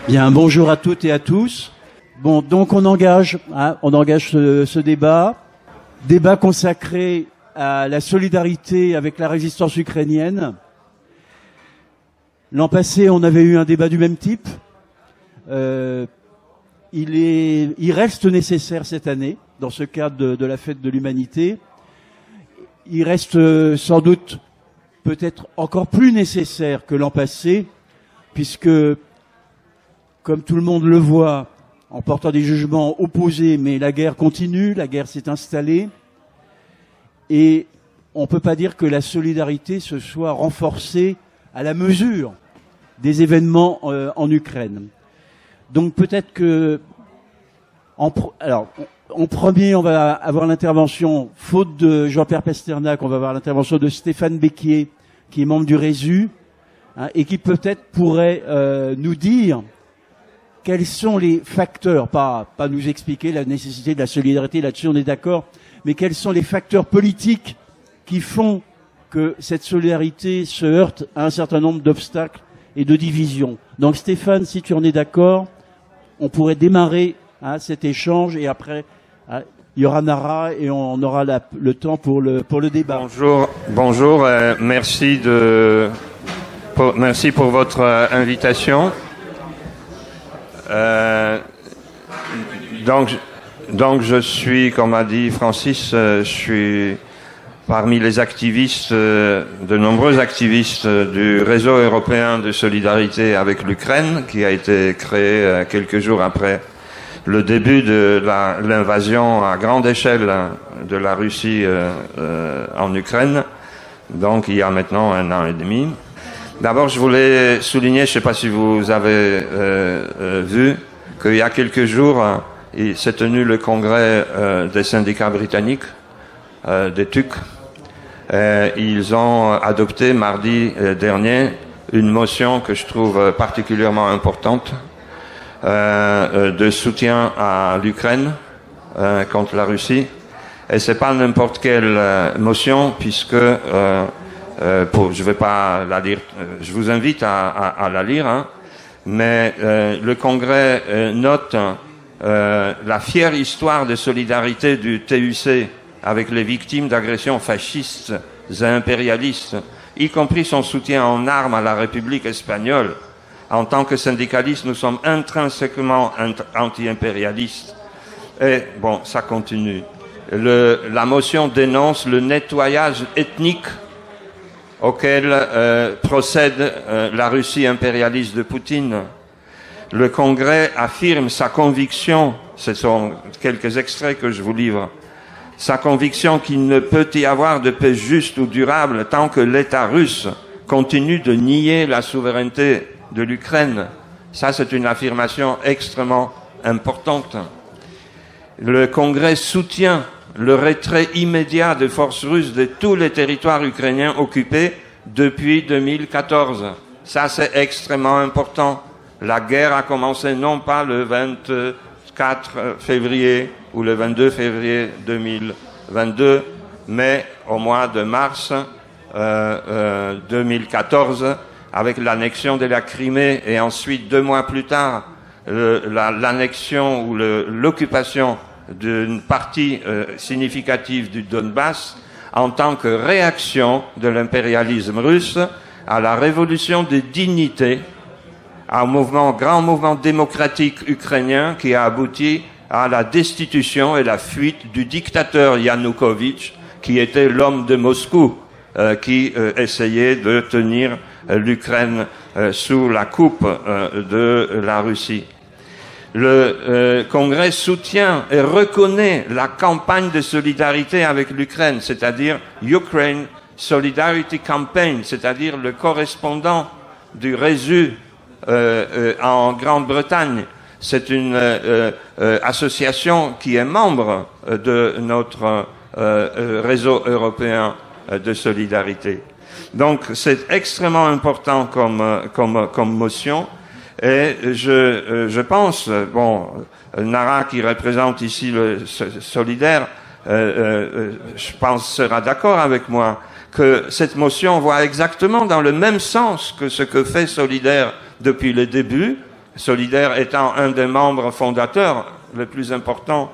Bien, bonjour à toutes et à tous. Bon, donc on engage ce débat consacré à la solidarité avec la résistance ukrainienne. L'an passé, on avait eu un débat du même type. Il reste nécessaire cette année, dans ce cadre de la fête de l'humanité. Il reste sans doute peut-être encore plus nécessaire que l'an passé, puisque, comme tout le monde le voit, en portant des jugements opposés, mais la guerre continue, la guerre s'est installée, et on ne peut pas dire que la solidarité se soit renforcée à la mesure des événements en Ukraine. Donc peut-être que, en premier, on va avoir l'intervention, faute de Jean-Pierre Pasternak, on va avoir l'intervention de Stéphane Becquier, qui est membre du RESU, et qui peut-être pourrait nous dire quels sont les facteurs, pas nous expliquer la nécessité de la solidarité, là-dessus on est d'accord, mais quels sont les facteurs politiques qui font que cette solidarité se heurte à un certain nombre d'obstacles et de divisions. Donc Stéphane, si tu en es d'accord, on pourrait démarrer cet échange et après il y aura Nara et on aura le temps pour le débat. Bonjour, merci pour votre invitation. Donc je suis, comme a dit Francis, je suis parmi les activistes, de nombreux activistes du réseau européen de solidarité avec l'Ukraine, qui a été créé quelques jours après le début de l'invasion à grande échelle de la Russie en Ukraine, donc il y a maintenant 1 an et demi. D'abord, je voulais souligner, je ne sais pas si vous avez vu, qu'il y a quelques jours, il s'est tenu le congrès des syndicats britanniques, des TUC. Ils ont adopté mardi dernier une motion que je trouve particulièrement importante de soutien à l'Ukraine contre la Russie. Et c'est pas n'importe quelle motion, puisque je vais pas la lire, je vous invite à la lire, mais le Congrès note la fière histoire de solidarité du TUC avec les victimes d'agressions fascistes et impérialistes, y compris son soutien en armes à la République espagnole. En tant que syndicalistes, nous sommes intrinsèquement anti-impérialistes. Et bon, ça continue. La motion dénonce le nettoyage ethnique auquel procède la Russie impérialiste de Poutine. Le Congrès affirme sa conviction, ce sont quelques extraits que je vous livre, sa conviction qu'il ne peut y avoir de paix juste ou durable tant que l'État russe continue de nier la souveraineté de l'Ukraine. Ça, c'est une affirmation extrêmement importante. Le Congrès soutient le retrait immédiat des forces russes de tous les territoires ukrainiens occupés depuis 2014. Ça, c'est extrêmement important. La guerre a commencé non pas le 24 février ou le 22 février 2022, mais au mois de mars 2014, avec l'annexion de la Crimée et ensuite 2 mois plus tard, l'annexion ou l'occupation d'une partie significative du Donbass en tant que réaction de l'impérialisme russe à la révolution des dignités, à un grand mouvement démocratique ukrainien qui a abouti à la destitution et la fuite du dictateur Yanukovych, qui était l'homme de Moscou, qui essayait de tenir l'Ukraine sous la coupe de la Russie. Le Congrès soutient et reconnaît la campagne de solidarité avec l'Ukraine, c'est-à-dire Ukraine Solidarity Campaign, c'est-à-dire le correspondant du RESU en Grande-Bretagne. C'est une association qui est membre de notre réseau européen de solidarité. Donc c'est extrêmement important comme motion. Et je pense, Nara qui représente ici le Solidaire, je pense sera d'accord avec moi que cette motion va exactement dans le même sens que ce que fait Solidaire depuis le début, solidaire étant un des membres fondateurs les plus importants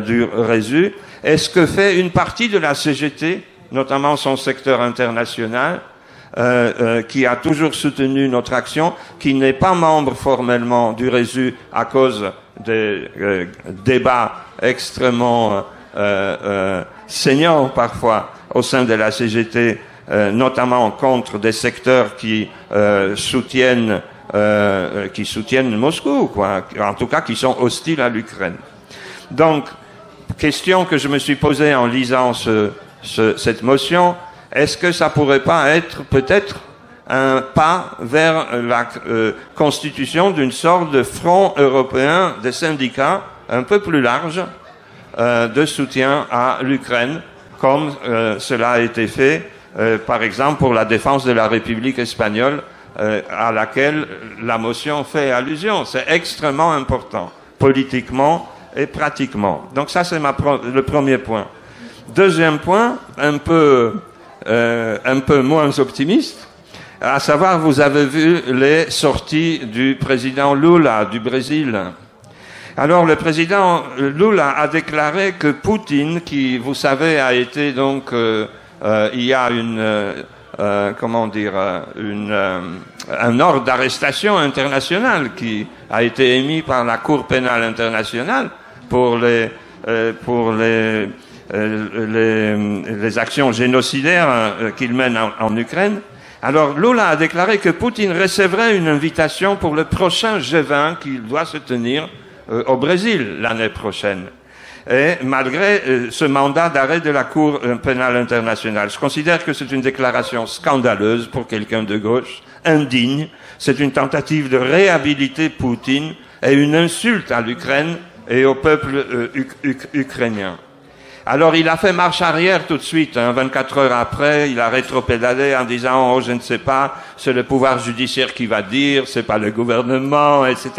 du RESU. Et ce que fait une partie de la CGT, notamment son secteur international, qui a toujours soutenu notre action, qui n'est pas membre formellement du RESU à cause des débats extrêmement saignants parfois au sein de la CGT, notamment contre des secteurs qui soutiennent Moscou, quoi. En tout cas qui sont hostiles à l'Ukraine. Donc, question que je me suis posée en lisant cette motion, est-ce que ça pourrait pas être peut-être un pas vers la constitution d'une sorte de front européen des syndicats un peu plus large de soutien à l'Ukraine, comme cela a été fait, par exemple, pour la défense de la République espagnole, à laquelle la motion fait allusion. C'est extrêmement important, politiquement et pratiquement. Donc ça, c'est le premier point. Deuxième point, un peu moins optimiste, à savoir, vous avez vu les sorties du président Lula du Brésil. Alors, le président Lula a déclaré que Poutine, qui, vous savez, a été donc, il y a un ordre d'arrestation international qui a été émis par la Cour pénale internationale pour les actions génocidaires qu'il mène en Ukraine. Alors, Lula a déclaré que Poutine recevrait une invitation pour le prochain G20 qui doit se tenir au Brésil l'année prochaine. Et malgré ce mandat d'arrêt de la Cour pénale internationale, je considère que c'est une déclaration scandaleuse pour quelqu'un de gauche, indigne. C'est une tentative de réhabiliter Poutine et une insulte à l'Ukraine et au peuple ukrainien. Alors il a fait marche arrière tout de suite, 24 heures après, il a rétropédalé en disant « Oh, je ne sais pas, c'est le pouvoir judiciaire qui va dire, c'est pas le gouvernement, etc. »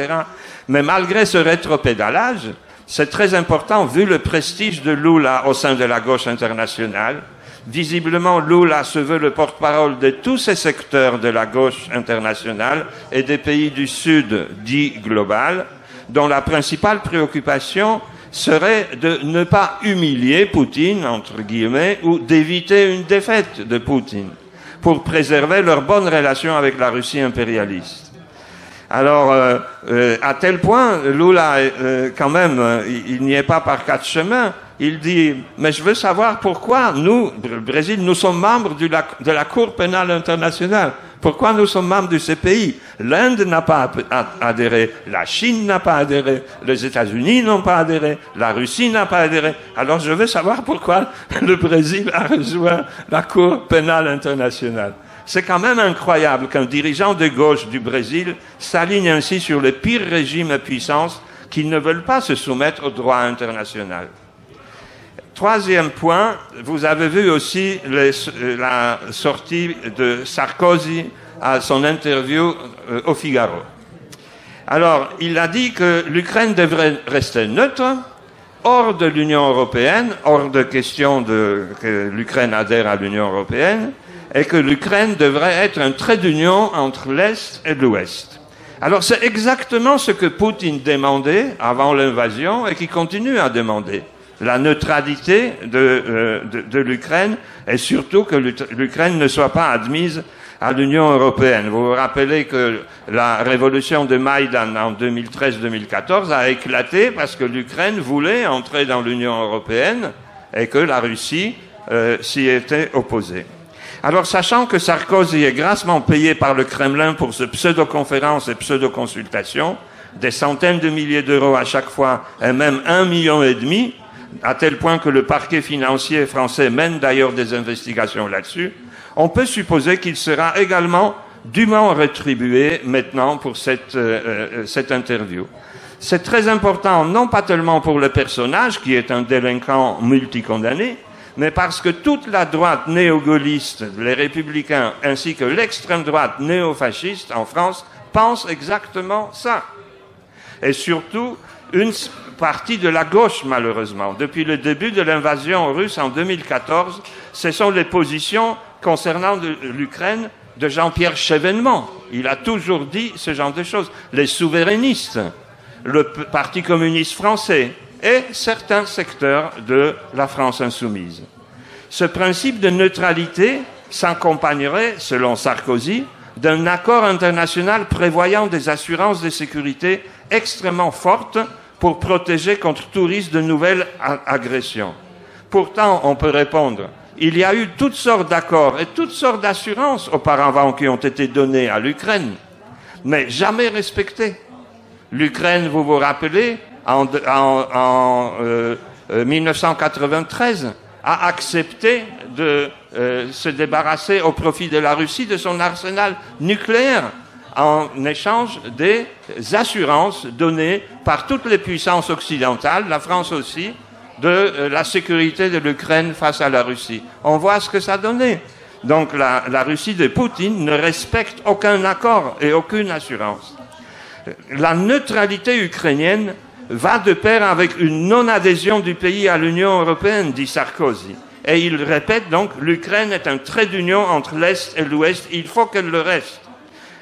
Mais malgré ce rétropédalage, c'est très important vu le prestige de Lula au sein de la gauche internationale. Visiblement, Lula se veut le porte-parole de tous ces secteurs de la gauche internationale et des pays du Sud dits global, dont la principale préoccupation serait de ne pas humilier Poutine, entre guillemets, ou d'éviter une défaite de Poutine, pour préserver leur bonne relation avec la Russie impérialiste. Alors, à tel point, Lula, quand même, il n'y est pas par quatre chemins. Il dit, mais je veux savoir pourquoi nous, le Brésil, nous sommes membres de la Cour pénale internationale. Pourquoi nous sommes membres du CPI? L'Inde n'a pas adhéré, la Chine n'a pas adhéré, les États-Unis n'ont pas adhéré, la Russie n'a pas adhéré. Alors je veux savoir pourquoi le Brésil a rejoint la Cour pénale internationale. C'est quand même incroyable qu'un dirigeant de gauche du Brésil s'aligne ainsi sur le pire régime et puissance qui ne veulent pas se soumettre au droit international. Troisième point, vous avez vu aussi la sortie de Sarkozy à son interview au Figaro. Alors, il a dit que l'Ukraine devrait rester neutre, hors de l'Union européenne, hors de question que l'Ukraine adhère à l'Union européenne, et que l'Ukraine devrait être un trait d'union entre l'Est et l'Ouest. Alors, c'est exactement ce que Poutine demandait avant l'invasion et qui continue à demander. La neutralité de l'Ukraine et surtout que l'Ukraine ne soit pas admise à l'Union européenne. Vous vous rappelez que la révolution de Maïdan en 2013-2014 a éclaté parce que l'Ukraine voulait entrer dans l'Union européenne et que la Russie s'y était opposée. Alors, sachant que Sarkozy est grassement payé par le Kremlin pour ce pseudo-conférence et pseudo-consultation, des centaines de milliers d'euros à chaque fois et même 1,5 million, à tel point que le parquet financier français mène d'ailleurs des investigations là-dessus, on peut supposer qu'il sera également dûment rétribué maintenant pour cette interview. C'est très important, non pas tellement pour le personnage, qui est un délinquant multicondamné, mais parce que toute la droite néo-gaulliste, les républicains, ainsi que l'extrême droite néo-fasciste en France, pensent exactement ça. Et surtout, une partie de la gauche, malheureusement. Depuis le début de l'invasion russe en 2014, ce sont les positions concernant l'Ukraine de Jean-Pierre Chevènement, Il a toujours dit ce genre de choses. Les souverainistes, le Parti communiste français et certains secteurs de la France insoumise. Ce principe de neutralité s'accompagnerait, selon Sarkozy, d'un accord international prévoyant des assurances de sécurité extrêmement fortes pour protéger contre tout risque de nouvelles agressions. Pourtant, on peut répondre, il y a eu toutes sortes d'accords et toutes sortes d'assurances auparavant qui ont été données à l'Ukraine, mais jamais respectées. L'Ukraine, vous vous rappelez, en 1993, a accepté de se débarrasser au profit de la Russie de son arsenal nucléaire en échange des assurances données par toutes les puissances occidentales, la France aussi, de la sécurité de l'Ukraine face à la Russie. On voit ce que ça donnait. Donc la Russie de Poutine ne respecte aucun accord et aucune assurance. La neutralité ukrainienne va de pair avec une non-adhésion du pays à l'Union européenne, dit Sarkozy. Et il répète donc, l'Ukraine est un trait d'union entre l'Est et l'Ouest, il faut qu'elle le reste.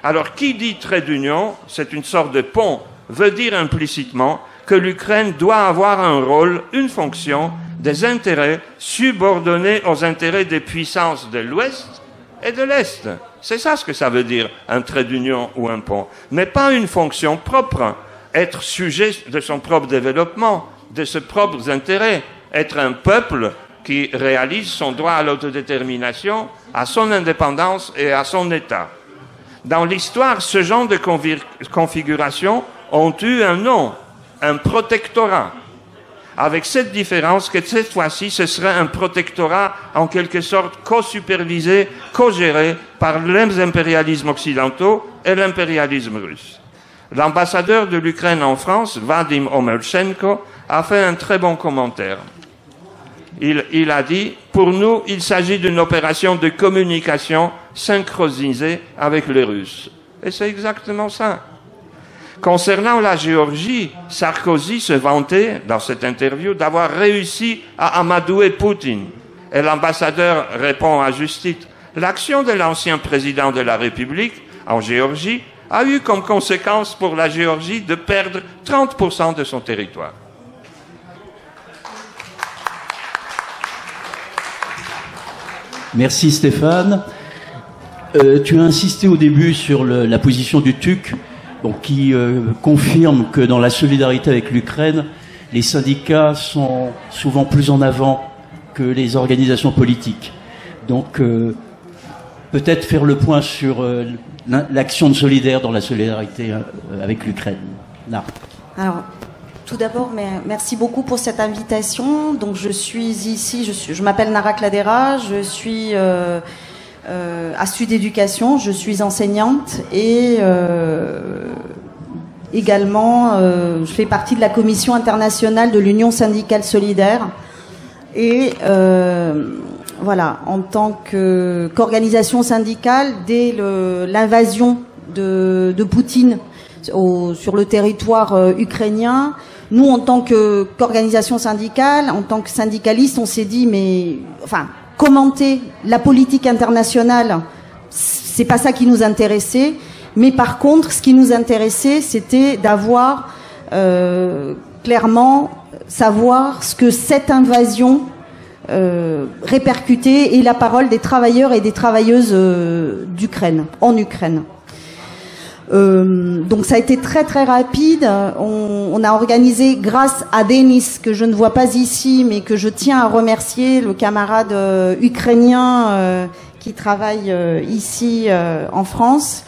Alors, qui dit trait d'union, c'est une sorte de pont, veut dire implicitement que l'Ukraine doit avoir un rôle, une fonction, des intérêts subordonnés aux intérêts des puissances de l'Ouest et de l'Est. C'est ça ce que ça veut dire, un trait d'union ou un pont. Mais pas une fonction propre, être sujet de son propre développement, de ses propres intérêts, être un peuple qui réalise son droit à l'autodétermination, à son indépendance et à son État. Dans l'histoire, ce genre de configurations ont eu un nom, un protectorat, avec cette différence que cette fois-ci, ce serait un protectorat en quelque sorte co-supervisé, co-géré par les impérialismes occidentaux et l'impérialisme russe. L'ambassadeur de l'Ukraine en France, Vadim Omelchenko, a fait un très bon commentaire. Il a dit, pour nous, il s'agit d'une opération de communication synchronisée avec les Russes. Et c'est exactement ça. Concernant la Géorgie, Sarkozy se vantait, dans cette interview, d'avoir réussi à amadouer Poutine. Et l'ambassadeur répond à juste titre, l'action de l'ancien président de la République en Géorgie a eu comme conséquence pour la Géorgie de perdre 30% de son territoire. Merci Stéphane. Tu as insisté au début sur la position du TUC, donc qui confirme que dans la solidarité avec l'Ukraine, les syndicats sont souvent plus en avant que les organisations politiques. Donc peut-être faire le point sur l'action de solidaire dans la solidarité avec l'Ukraine. Là. Alors, tout d'abord, merci beaucoup pour cette invitation. Donc, je suis ici, je m'appelle Nara Kladera, je suis à Sud Éducation, je suis enseignante et également, je fais partie de la commission internationale de l'Union syndicale solidaire. Et voilà, en tant qu'organisation syndicale, dès l'invasion de Poutine sur le territoire ukrainien, nous, en tant qu'organisation syndicale, en tant que syndicaliste, on s'est dit, commenter la politique internationale, c'est pas ça qui nous intéressait. Mais par contre, ce qui nous intéressait, c'était d'avoir clairement savoir ce que cette invasion répercutait et la parole des travailleurs et des travailleuses d'Ukraine, en Ukraine. Donc ça a été très très rapide. On a organisé, grâce à Denis, que je ne vois pas ici, mais que je tiens à remercier, le camarade ukrainien qui travaille ici en France,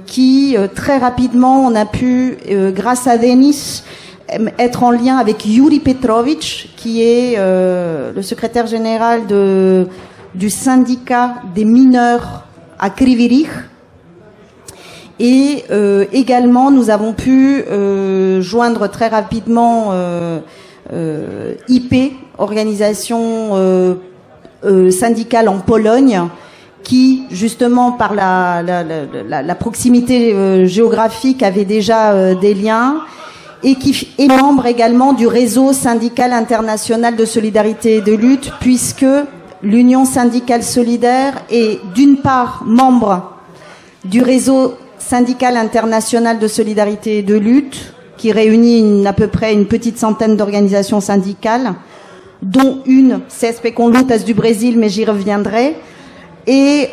qui très rapidement on a pu, grâce à Denis, être en lien avec Yuri Petrovitch, qui est le secrétaire général du syndicat des mineurs à Kryvyi Rih. Et également, nous avons pu joindre très rapidement IP, organisation syndicale en Pologne, qui, justement, par la proximité géographique, avait déjà des liens, et qui est membre également du réseau syndical international de solidarité et de lutte, puisque l'Union syndicale solidaire est d'une part membre du réseau syndical international de solidarité et de lutte, qui réunit à peu près une petite centaine d'organisations syndicales, dont une, CSP com Lutas du Brésil, mais j'y reviendrai. Et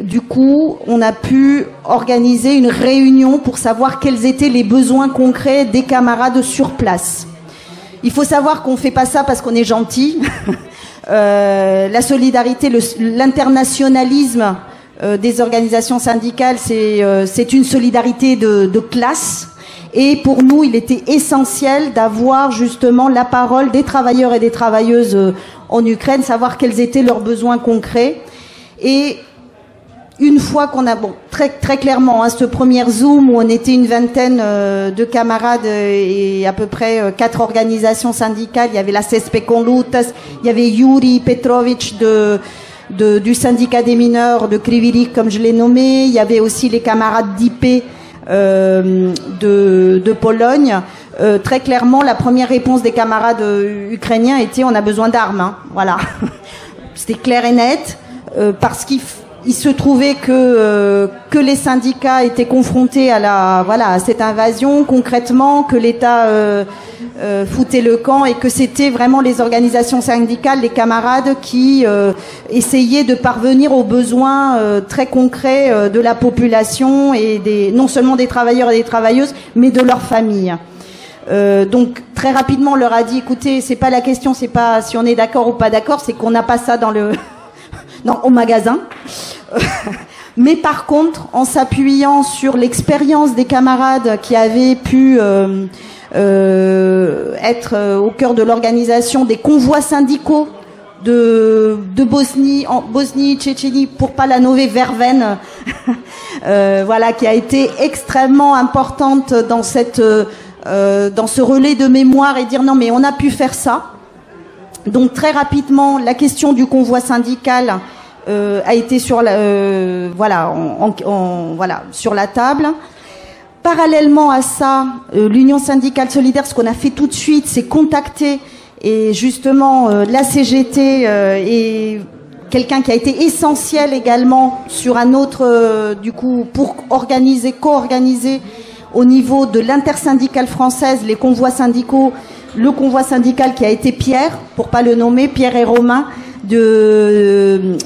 du coup, on a pu organiser une réunion pour savoir quels étaient les besoins concrets des camarades sur place. Il faut savoir qu'on fait pas ça parce qu'on est gentil. La solidarité, l'internationalisme des organisations syndicales, c'est une solidarité de classe. Et pour nous, il était essentiel d'avoir justement la parole des travailleurs et des travailleuses en Ukraine, savoir quels étaient leurs besoins concrets. Et une fois qu'on a, très clairement, ce premier Zoom où on était une vingtaine de camarades et à peu près 4 organisations syndicales, il y avait la CSP com Lutas, il y avait Yuri Petrovic du syndicat des mineurs de Kryvyi Rih, comme je l'ai nommé, il y avait aussi les camarades d'IP de Pologne. Très clairement, la première réponse des camarades ukrainiens était on a besoin d'armes. Voilà, c'était clair et net, parce qu'il se trouvait que les syndicats étaient confrontés à cette invasion concrètement, que l'État foutait le camp et que c'était vraiment les organisations syndicales, les camarades qui essayaient de parvenir aux besoins très concrets de la population et non seulement des travailleurs et des travailleuses, mais de leurs familles. Donc très rapidement on leur a dit écoutez, c'est pas la question, c'est pas si on est d'accord ou pas d'accord, c'est qu'on n'a pas ça au magasin. Mais par contre, en s'appuyant sur l'expérience des camarades qui avaient pu être au cœur de l'organisation des convois syndicaux de Bosnie, Tchétchénie, pour pas la nommer Verven, qui a été extrêmement importante dans ce relais de mémoire et dire non mais on a pu faire ça. Donc très rapidement, la question du convoi syndical a été sur sur la table. Parallèlement à ça, l'Union syndicale solidaire, ce qu'on a fait tout de suite, c'est contacter et justement la CGT et quelqu'un qui a été essentiel également sur un autre pour co-organiser au niveau de l'intersyndicale française les convois syndicaux. Le convoi syndical qui a été Pierre, pour pas le nommer, Pierre et Romain de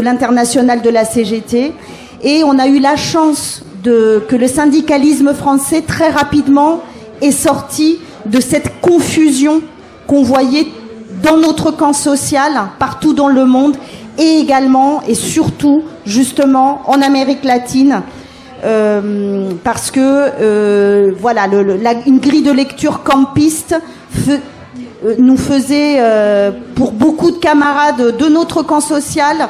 l'international de la CGT, et on a eu la chance que le syndicalisme français très rapidement est sorti de cette confusion qu'on voyait dans notre camp social partout dans le monde et également et surtout justement en Amérique latine, parce que une grille de lecture campiste nous faisait, pour beaucoup de camarades de notre camp social,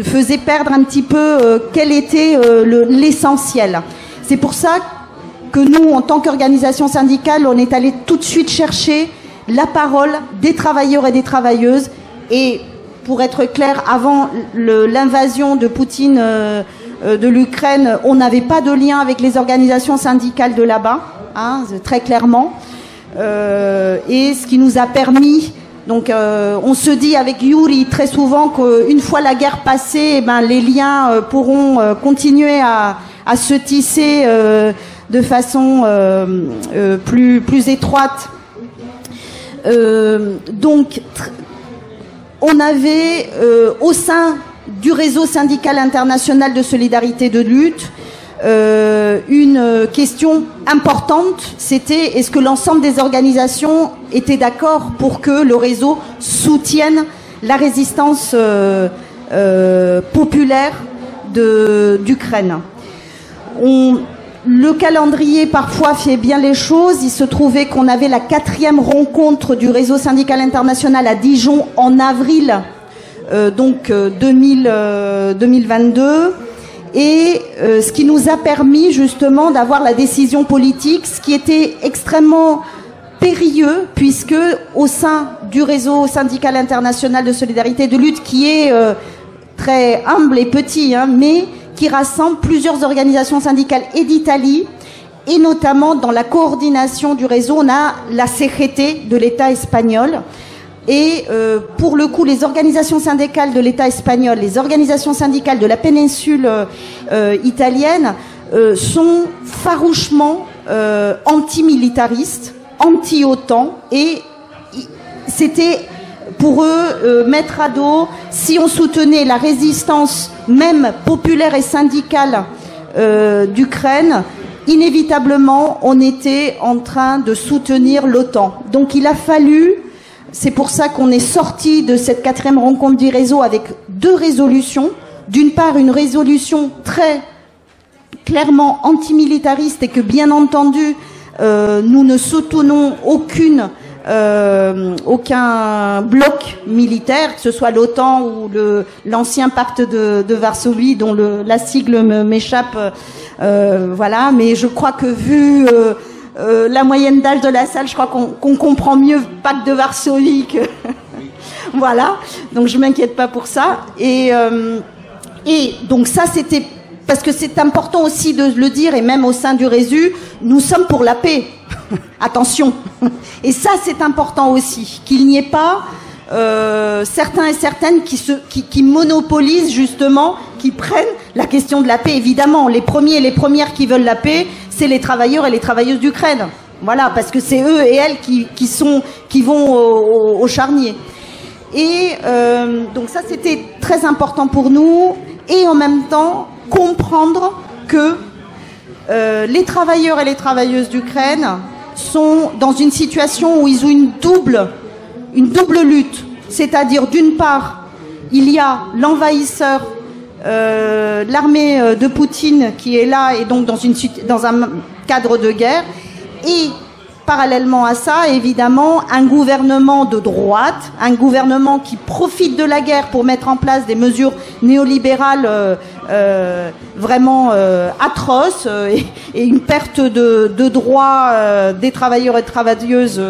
faisait perdre un petit peu quel était l'essentiel. C'est pour ça que nous, en tant qu'organisation syndicale, on est allé tout de suite chercher la parole des travailleurs et des travailleuses. Et pour être clair, avant l'invasion de Poutine de l'Ukraine, on n'avait pas de lien avec les organisations syndicales de là-bas, très clairement. Et ce qui nous a permis, on se dit avec Yuri très souvent qu'une fois la guerre passée, les liens pourront continuer à se tisser de façon plus étroite. On avait au sein du réseau syndical international de solidarité de lutte une question importante, c'était est-ce que l'ensemble des organisations étaient d'accord pour que le réseau soutienne la résistance populaire d'Ukraine. Le calendrier parfois fait bien les choses. Il se trouvait qu'on avait la 4e rencontre du réseau syndical international à Dijon en avril 2022. Et ce qui nous a permis justement d'avoir la décision politique, ce qui était extrêmement périlleux, puisque au sein du réseau syndical international de solidarité et de lutte, qui est très humble et petit, mais qui rassemble plusieurs organisations syndicales et d'Italie, et notamment dans la coordination du réseau, on a la CGT de l'État espagnol, Et pour le coup, les organisations syndicales de l'État espagnol, les organisations syndicales de la péninsule italienne sont farouchement antimilitaristes, anti-OTAN, et c'était pour eux mettre à dos, si on soutenait la résistance même populaire et syndicale d'Ukraine, inévitablement on était en train de soutenir l'OTAN. Donc il a fallu, c'est pour ça qu'on est sorti de cette 4e rencontre du réseau avec 2 résolutions. D'une part, une résolution très clairement antimilitariste, et que bien entendu nous ne soutenons aucun bloc militaire, que ce soit l'OTAN ou l'ancien pacte de Varsovie, dont la sigle m'échappe, voilà. Mais je crois que vu la moyenne d'âge de la salle, je crois qu'on comprend mieux pacte de Varsovie que voilà. Donc je m'inquiète pas pour ça. Et donc ça, c'était parce que c'est important aussi de le dire, et même au sein du Résu, nous sommes pour la paix. Attention. Et ça, c'est important aussi, qu'il n'y ait pas certains et certaines qui monopolisent justement, qui prennent la question de la paix. Évidemment, les premiers et les premières qui veulent la paix, c'est les travailleurs et les travailleuses d'Ukraine. Voilà, parce que c'est eux et elles qui vont au charnier. Et donc ça, c'était très important pour nous, et en même temps comprendre que les travailleurs et les travailleuses d'Ukraine sont dans une situation où ils ont une double lutte. C'est-à-dire, d'une part, il y a l'envahisseur, l'armée de Poutine qui est là, et donc dans un cadre de guerre, et parallèlement à ça, évidemment, un gouvernement de droite, un gouvernement qui profite de la guerre pour mettre en place des mesures néolibérales vraiment atroces, et une perte de droits des travailleurs et travailleuses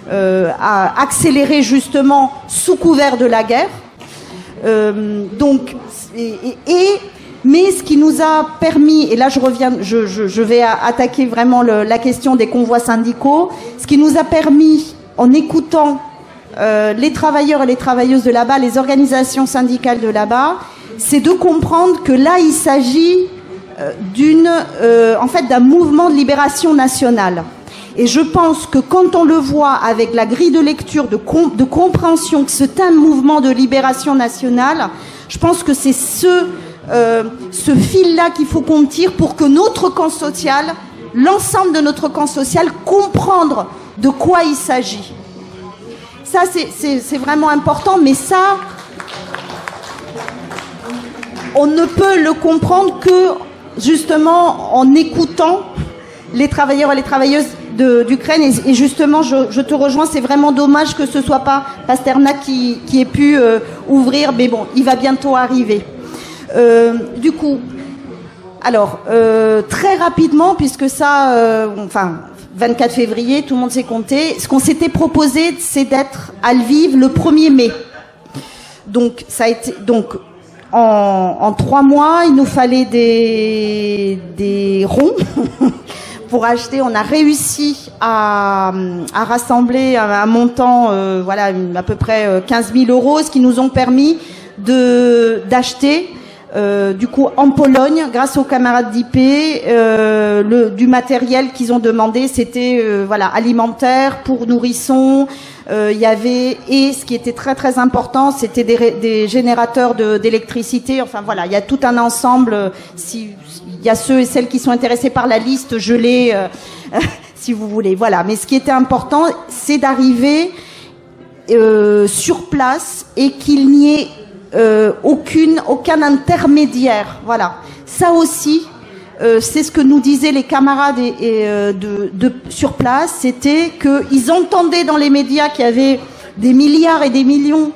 à accélérer justement sous couvert de la guerre. Mais ce qui nous a permis, et là je vais attaquer vraiment la question des convois syndicaux, ce qui nous a permis, en écoutant les travailleurs et les travailleuses de là-bas, les organisations syndicales de là-bas, c'est de comprendre que là il s'agit d'un mouvement de libération nationale. Et je pense que quand on le voit avec la grille de lecture de compréhension que c'est un mouvement de libération nationale, je pense que c'est ce fil-là qu'il faut qu'on tire pour que notre camp social, l'ensemble de notre camp social, comprendre de quoi il s'agit. Ça, c'est vraiment important, mais ça, on ne peut le comprendre que justement en écoutant les travailleurs et les travailleuses d'Ukraine. Et justement, je te rejoins, c'est vraiment dommage que ce soit pas Pasternak qui ait pu ouvrir, mais bon, il va bientôt arriver. Du coup, alors très rapidement, puisque ça, 24 février, tout le monde s'est compté. Ce qu'on s'était proposé, c'est d'être à Lviv le 1er mai. Donc ça a été en 3 mois, il nous fallait des ronds pour acheter. On a réussi à rassembler un montant, à peu près 15 000 €, ce qui nous ont permis d'acheter. Du coup, en Pologne, grâce aux camarades d'IP, du matériel qu'ils ont demandé, c'était alimentaire pour nourrissons. Il y avait, et ce qui était très très important, c'était des générateurs d'électricité. Enfin voilà, il y a tout un ensemble. Il y a ceux et celles qui sont intéressés par la liste, je l'ai, si vous voulez. Voilà. Mais ce qui était important, c'est d'arriver sur place et qu'il n'y ait aucun intermédiaire. Voilà. Ça aussi, c'est ce que nous disaient les camarades sur place, c'était qu'ils entendaient dans les médias qu'il y avait des milliards et des millions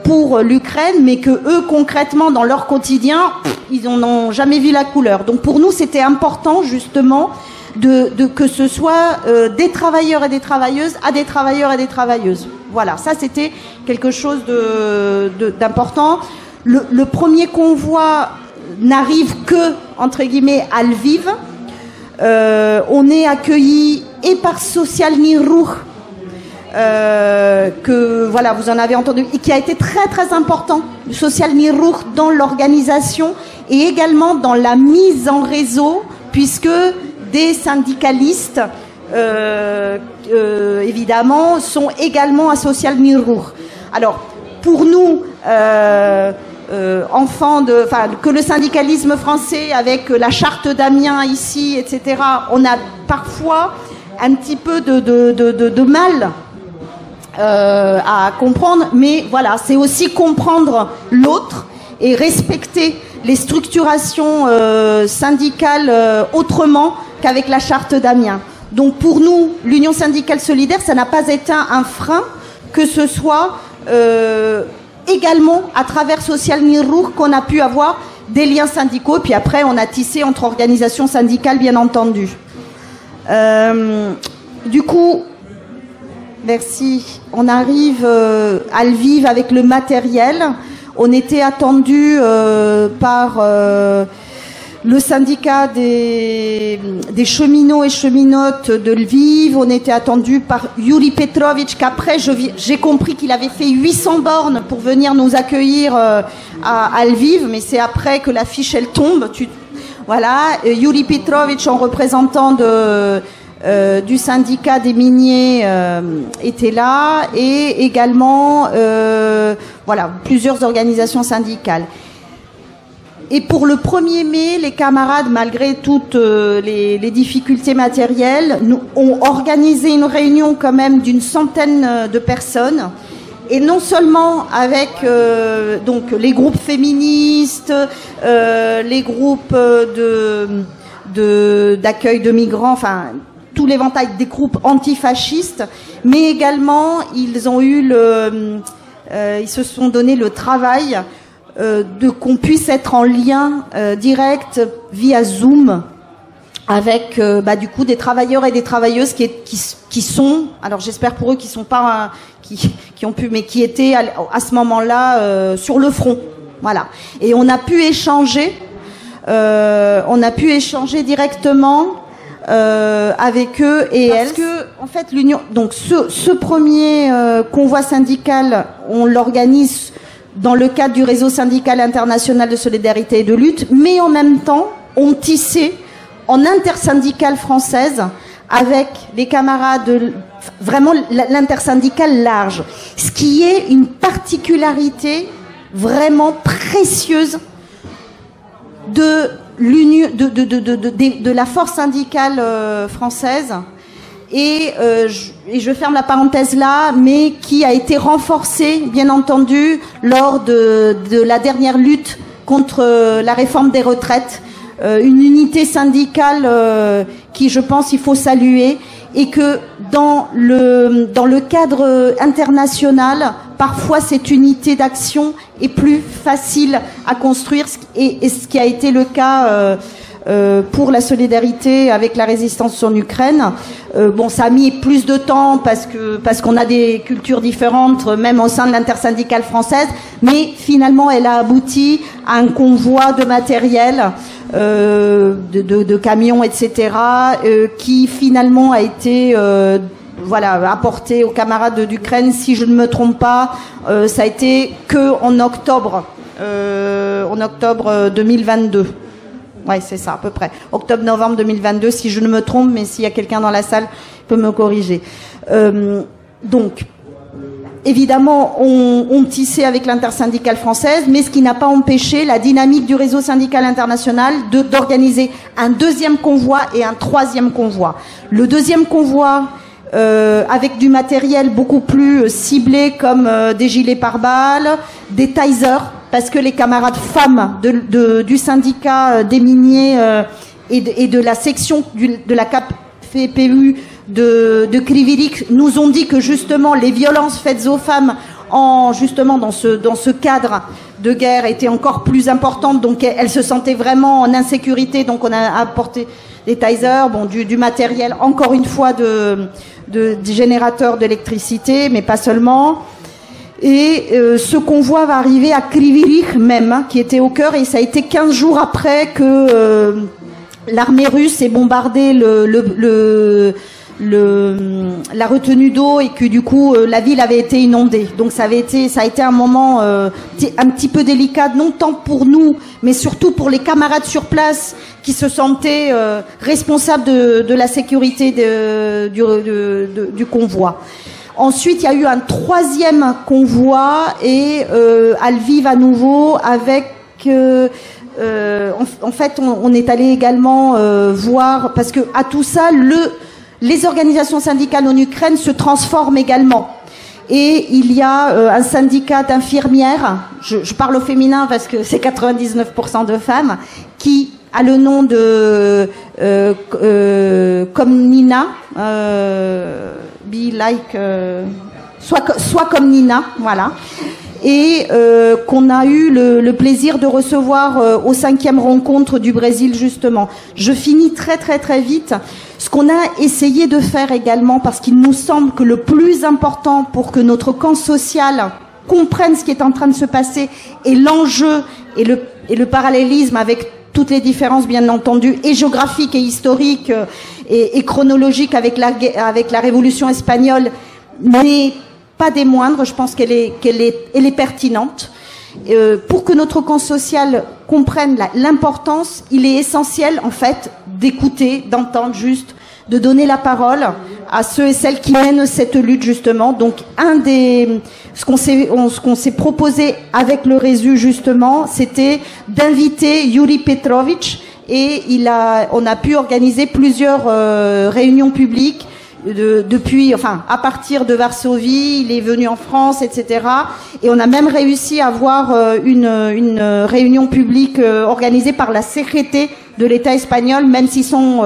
pour l'Ukraine, mais que eux, concrètement, dans leur quotidien, ils n'en ont jamais vu la couleur. Donc pour nous, c'était important, justement, que ce soit des travailleurs et des travailleuses à des travailleurs et des travailleuses. Voilà, ça c'était quelque chose d'important. Le premier convoi n'arrive que, entre guillemets, à Lviv. On est accueillis et par Social Ruch, que voilà, vous en avez entendu, et qui a été très très important, le Social Niruch, dans l'organisation et également dans la mise en réseau, puisque des syndicalistes évidemment sont également à Social Niruch. Alors pour nous enfants que le syndicalisme français, avec la charte d'Amiens ici, etc., on a parfois un petit peu de mal à comprendre, mais voilà, c'est aussi comprendre l'autre et respecter les structurations syndicales autrement qu'avec la charte d'Amiens. Donc pour nous, l'Union syndicale solidaire, ça n'a pas été un frein, que ce soit également à travers Social Niruch qu'on a pu avoir des liens syndicaux, puis après on a tissé entre organisations syndicales, bien entendu. Du coup, merci. On arrive à Lviv avec le matériel. On était attendu par le syndicat des cheminots et cheminotes de Lviv. On était attendu par Yuri Petrovitch, qu'après j'ai compris qu'il avait fait 800 bornes pour venir nous accueillir à Lviv, mais c'est après que l'affiche elle tombe. Voilà, Yuri Petrovitch en représentant du syndicat des miniers était là, et également voilà, plusieurs organisations syndicales. Et pour le 1er mai, les camarades, malgré toutes les difficultés matérielles, ont organisé une réunion quand même d'une centaine de personnes, et non seulement avec donc les groupes féministes, les groupes d'accueil de migrants, enfin tout l'éventail des groupes antifascistes, mais également ils ont eu ils se sont donné le travail qu'on puisse être en lien direct via Zoom avec du coup des travailleurs et des travailleuses qui sont, alors j'espère pour eux qui sont pas qui ont pu, mais qui étaient à ce moment-là sur le front, voilà. Et on a pu échanger directement avec eux et elles. Parce que en fait l'union, donc ce premier convoi syndical, on l'organise dans le cadre du réseau syndical international de solidarité et de lutte, mais en même temps, on tissait en intersyndicale française avec les camarades, vraiment l'intersyndicale large, ce qui est une particularité vraiment précieuse de l'union, de la force syndicale française. Et je ferme la parenthèse là, mais qui a été renforcée, bien entendu, lors de la dernière lutte contre la réforme des retraites. Une unité syndicale qui, je pense, il faut saluer, et que dans le cadre international, parfois cette unité d'action est plus facile à construire, et ce qui a été le cas pour la solidarité avec la résistance en Ukraine. Bon, ça a mis plus de temps parce qu'on a des cultures différentes, même au sein de l'intersyndicale française, mais finalement elle a abouti à un convoi de matériel, de camions, etc., qui finalement a été apporté aux camarades d'Ukraine. Si je ne me trompe pas, ça a été que en octobre 2022. Ouais, c'est ça, à peu près. Octobre-novembre 2022, si je ne me trompe, mais s'il y a quelqu'un dans la salle, il peut me corriger. Donc, évidemment, on tissait avec l'intersyndicale française, mais ce qui n'a pas empêché la dynamique du réseau syndical international d'organiser un deuxième convoi et un troisième convoi. Le deuxième convoi, avec du matériel beaucoup plus ciblé, comme des gilets pare-balles, des tasers, parce que les camarades femmes du syndicat des miniers et de la section de la KPPU de Krivirik nous ont dit que justement les violences faites aux femmes justement dans ce cadre de guerre étaient encore plus importantes, donc elles se sentaient vraiment en insécurité, donc on a apporté des tasers, du matériel, encore une fois des générateurs d'électricité, mais pas seulement. Et ce convoi va arriver à Krivirik même, qui était au cœur, et ça a été 15 jours après que l'armée russe ait bombardé la retenue d'eau et que du coup la ville avait été inondée. Donc ça a été un moment un petit peu délicat, non tant pour nous, mais surtout pour les camarades sur place qui se sentaient responsables de la sécurité du convoi. Ensuite, il y a eu un troisième convoi et à Lviv à nouveau avec en fait, on est allé également voir, parce que à tout ça, les organisations syndicales en Ukraine se transforment également. Et il y a un syndicat d'infirmières, je parle au féminin parce que c'est 99% de femmes, qui a le nom de comme Nina, be like, soit comme Nina, voilà. Et qu'on a eu le plaisir de recevoir aux 5e rencontre du Brésil, justement. Je finis très très très vite. Ce qu'on a essayé de faire également, parce qu'il nous semble que le plus important pour que notre camp social comprenne ce qui est en train de se passer et l'enjeu et le parallélisme avec toutes les différences, bien entendu, et géographiques et historiques et chronologiques avec la Révolution espagnole, mais pas des moindres, je pense qu'elle est pertinente. Pour que notre camp social comprenne l'importance, il est essentiel, en fait, d'écouter, d'entendre juste, de donner la parole à ceux et celles qui mènent cette lutte, justement. Donc, ce qu'on s'est proposé avec le Résu, justement, c'était d'inviter Yuri Petrovitch, et on a pu organiser plusieurs réunions publiques à partir de Varsovie, il est venu en France, etc. Et on a même réussi à avoir une réunion publique organisée par la CGT de l'État espagnol, même s'ils sont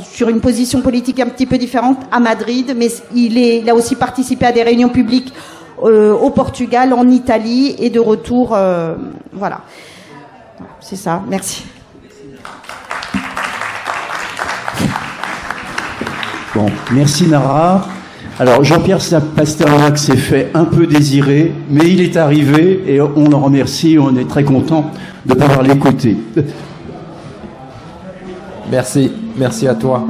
sur une position politique un petit peu différente à Madrid, mais il a aussi participé à des réunions publiques au Portugal, en Italie, et de retour, voilà. C'est ça, merci. Bon, merci Nara. Alors Jean-Pierre Pasternak s'est fait un peu désirer, mais il est arrivé et on le remercie, on est très content de pouvoir l'écouter. Merci à toi.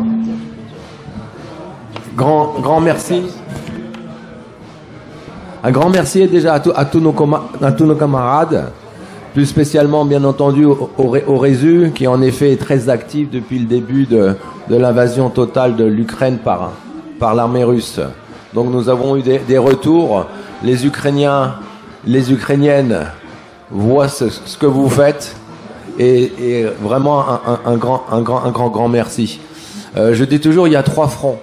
Grand merci. Un grand merci déjà à tous nos camarades, plus spécialement bien entendu au Résu, qui en effet est très actif depuis le début de l'invasion totale de l'Ukraine par l'armée russe. Donc nous avons eu des retours. Les Ukrainiens, les Ukrainiennes voient ce que vous faites, et vraiment un grand merci. Je dis toujours, il y a 3 fronts.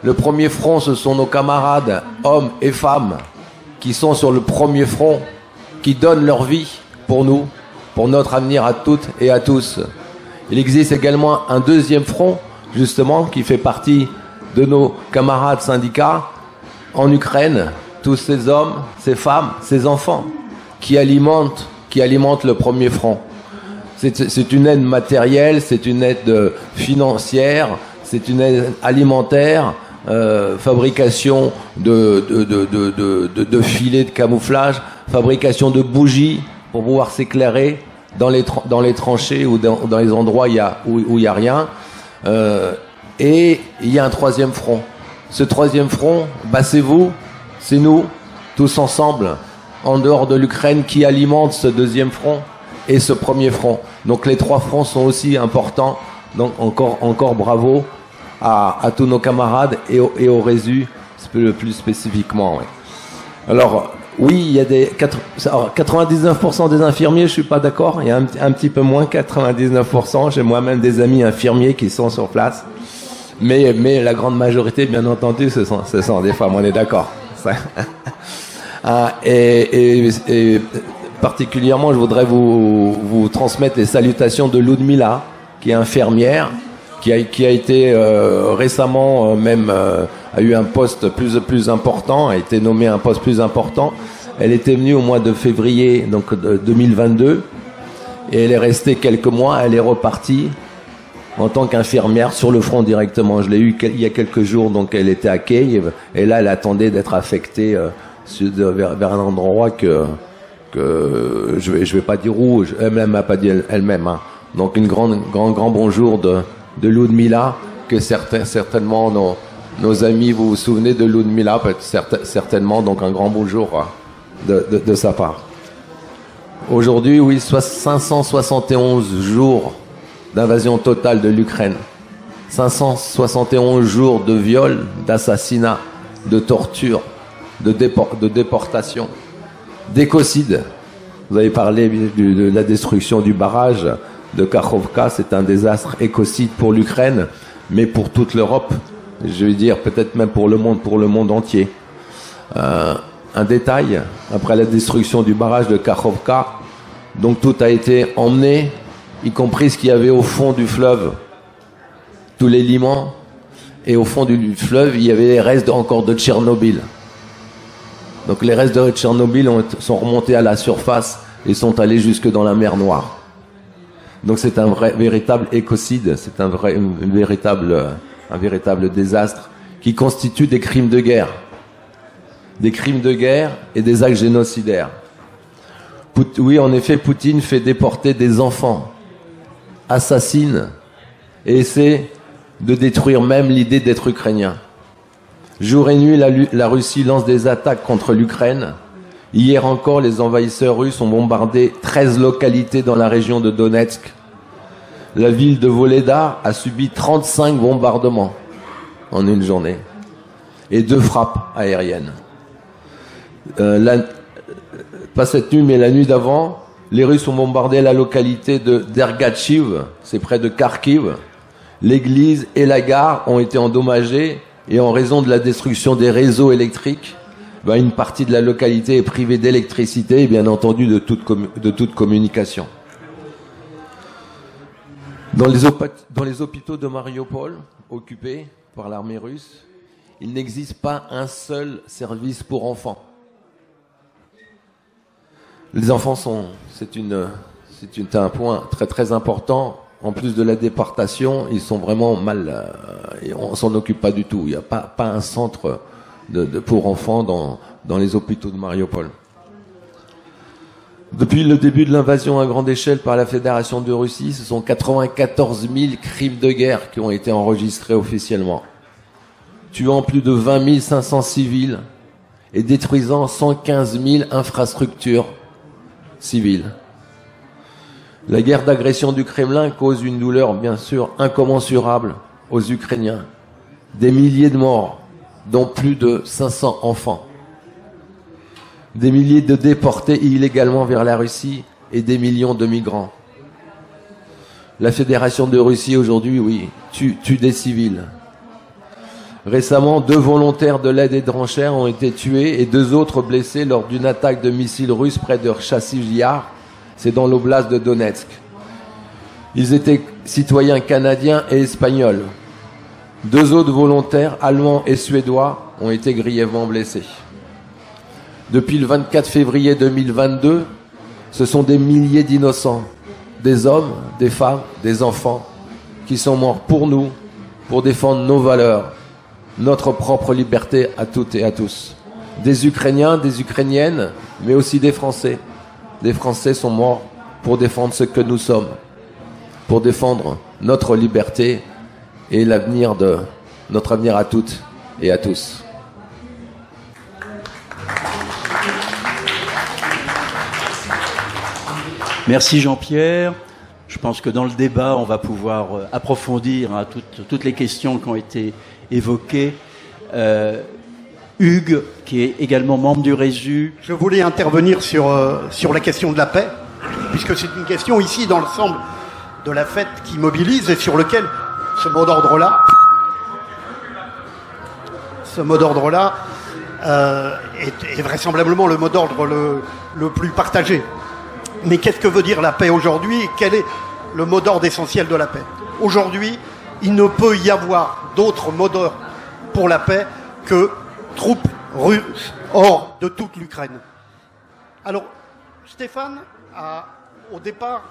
Le premier front, ce sont nos camarades, hommes et femmes, qui sont sur le premier front, qui donnent leur vie pour nous, pour notre avenir à toutes et à tous. Il existe également un deuxième front, justement, qui fait partie de nos camarades syndicats en Ukraine, tous ces hommes, ces femmes, ces enfants, qui alimentent le premier front. C'est une aide matérielle, c'est une aide financière, c'est une aide alimentaire, fabrication de filets de camouflage, fabrication de bougies pour pouvoir s'éclairer dans les tranchées ou dans les endroits où il y a rien. Et il y a un troisième front. Ce troisième front, c'est vous, c'est nous, tous ensemble, en dehors de l'Ukraine, qui alimente ce deuxième front et ce premier front. Donc les 3 fronts sont aussi importants. Donc encore bravo à tous nos camarades et au Résu plus spécifiquement. Ouais. Alors oui, il y a 99% des infirmiers, je suis pas d'accord. Il y a un petit peu moins, 99%. J'ai moi-même des amis infirmiers qui sont sur place. Mais la grande majorité, bien entendu, ce sont des femmes, on est d'accord. Et particulièrement, je voudrais vous transmettre les salutations de Ludmila, qui est infirmière, qui a été récemment a eu un poste plus important, a été nommée à un poste plus important. Elle était venue au mois de février donc 2022 et elle est restée quelques mois. Elle est repartie en tant qu'infirmière sur le front directement. Je l'ai eu il y a quelques jours, donc elle était à Kiev et là elle attendait d'être affectée vers un endroit que je vais pas dire où. Elle m'a pas dit elle-même. Hein. Donc une grand bonjour de Ludmila que certainement nos amis, vous vous souvenez de Ludmila, certainement, donc un grand bonjour de sa part. Aujourd'hui, oui, 571 jours d'invasion totale de l'Ukraine. 571 jours de viol, d'assassinat, de torture, de déportation, d'écocide. Vous avez parlé de la destruction du barrage de Kakhovka, c'est un désastre écocide pour l'Ukraine, mais pour toute l'Europe, je vais dire peut-être même pour le monde entier. Un détail, après la destruction du barrage de Kakhovka, donc tout a été emmené, y compris ce qu'il y avait au fond du fleuve, tous les limans, et au fond du fleuve, il y avait les restes encore de Tchernobyl. Donc les restes de Tchernobyl sont remontés à la surface et sont allés jusque dans la mer Noire. Donc c'est un véritable écocide, c'est un véritable désastre qui constitue des crimes de guerre. Des crimes de guerre et des actes génocidaires. Oui, en effet, Poutine fait déporter des enfants, assassine et essaie de détruire même l'idée d'être ukrainien. Jour et nuit, la Russie lance des attaques contre l'Ukraine. Hier encore, les envahisseurs russes ont bombardé 13 localités dans la région de Donetsk. La ville de Volodar a subi 35 bombardements en une journée et 2 frappes aériennes. Pas cette nuit, mais la nuit d'avant, les Russes ont bombardé la localité de Dergachiv, c'est près de Kharkiv. L'église et la gare ont été endommagées et en raison de la destruction des réseaux électriques, une partie de la localité est privée d'électricité et bien entendu de toute communication. Dans les hôpitaux de Mariupol, occupés par l'armée russe, il n'existe pas un seul service pour enfants. Les enfants c'est un point très très important. En plus de la déportation, ils sont vraiment mal, on s'en occupe pas du tout. Il n'y a pas un centre pour enfants dans les hôpitaux de Mariupol. Depuis le début de l'invasion à grande échelle par la Fédération de Russie, ce sont 94 000 crimes de guerre qui ont été enregistrés officiellement, tuant plus de 20 500 civils et détruisant 115 000 infrastructures civiles. La guerre d'agression du Kremlin cause une douleur, bien sûr, incommensurable aux Ukrainiens. Des milliers de morts, dont plus de 500 enfants. Des milliers de déportés illégalement vers la Russie et des millions de migrants. La Fédération de Russie aujourd'hui, oui, tue des civils. Récemment, 2 volontaires de l'aide étrangère ont été tués et 2 autres blessés lors d'une attaque de missiles russes près de Chassiv Yar. C'est dans l'oblast de Donetsk. Ils étaient citoyens canadiens et espagnols. 2 autres volontaires, allemands et suédois, ont été grièvement blessés. Depuis le 24 février 2022, ce sont des milliers d'innocents, des hommes, des femmes, des enfants, qui sont morts pour nous, pour défendre nos valeurs, notre propre liberté à toutes et à tous. Des Ukrainiens, des Ukrainiennes, mais aussi des Français. Les Français sont morts pour défendre ce que nous sommes, pour défendre notre liberté et notre avenir à toutes et à tous. Merci Jean-Pierre. Je pense que dans le débat, on va pouvoir approfondir toutes les questions qui ont été évoquées. Hugues, qui est également membre du Résu. Je voulais intervenir sur la question de la paix, puisque c'est une question ici dans l'ensemble de la fête qui mobilise et sur lequel ce mot d'ordre-là est vraisemblablement le mot d'ordre le plus partagé. Mais qu'est-ce que veut dire la paix aujourd'hui et quel est le mot d'ordre essentiel de la paix? Aujourd'hui, il ne peut y avoir d'autre mot d'ordre pour la paix que troupes russes hors de toute l'Ukraine. Alors, Stéphane a, au départ,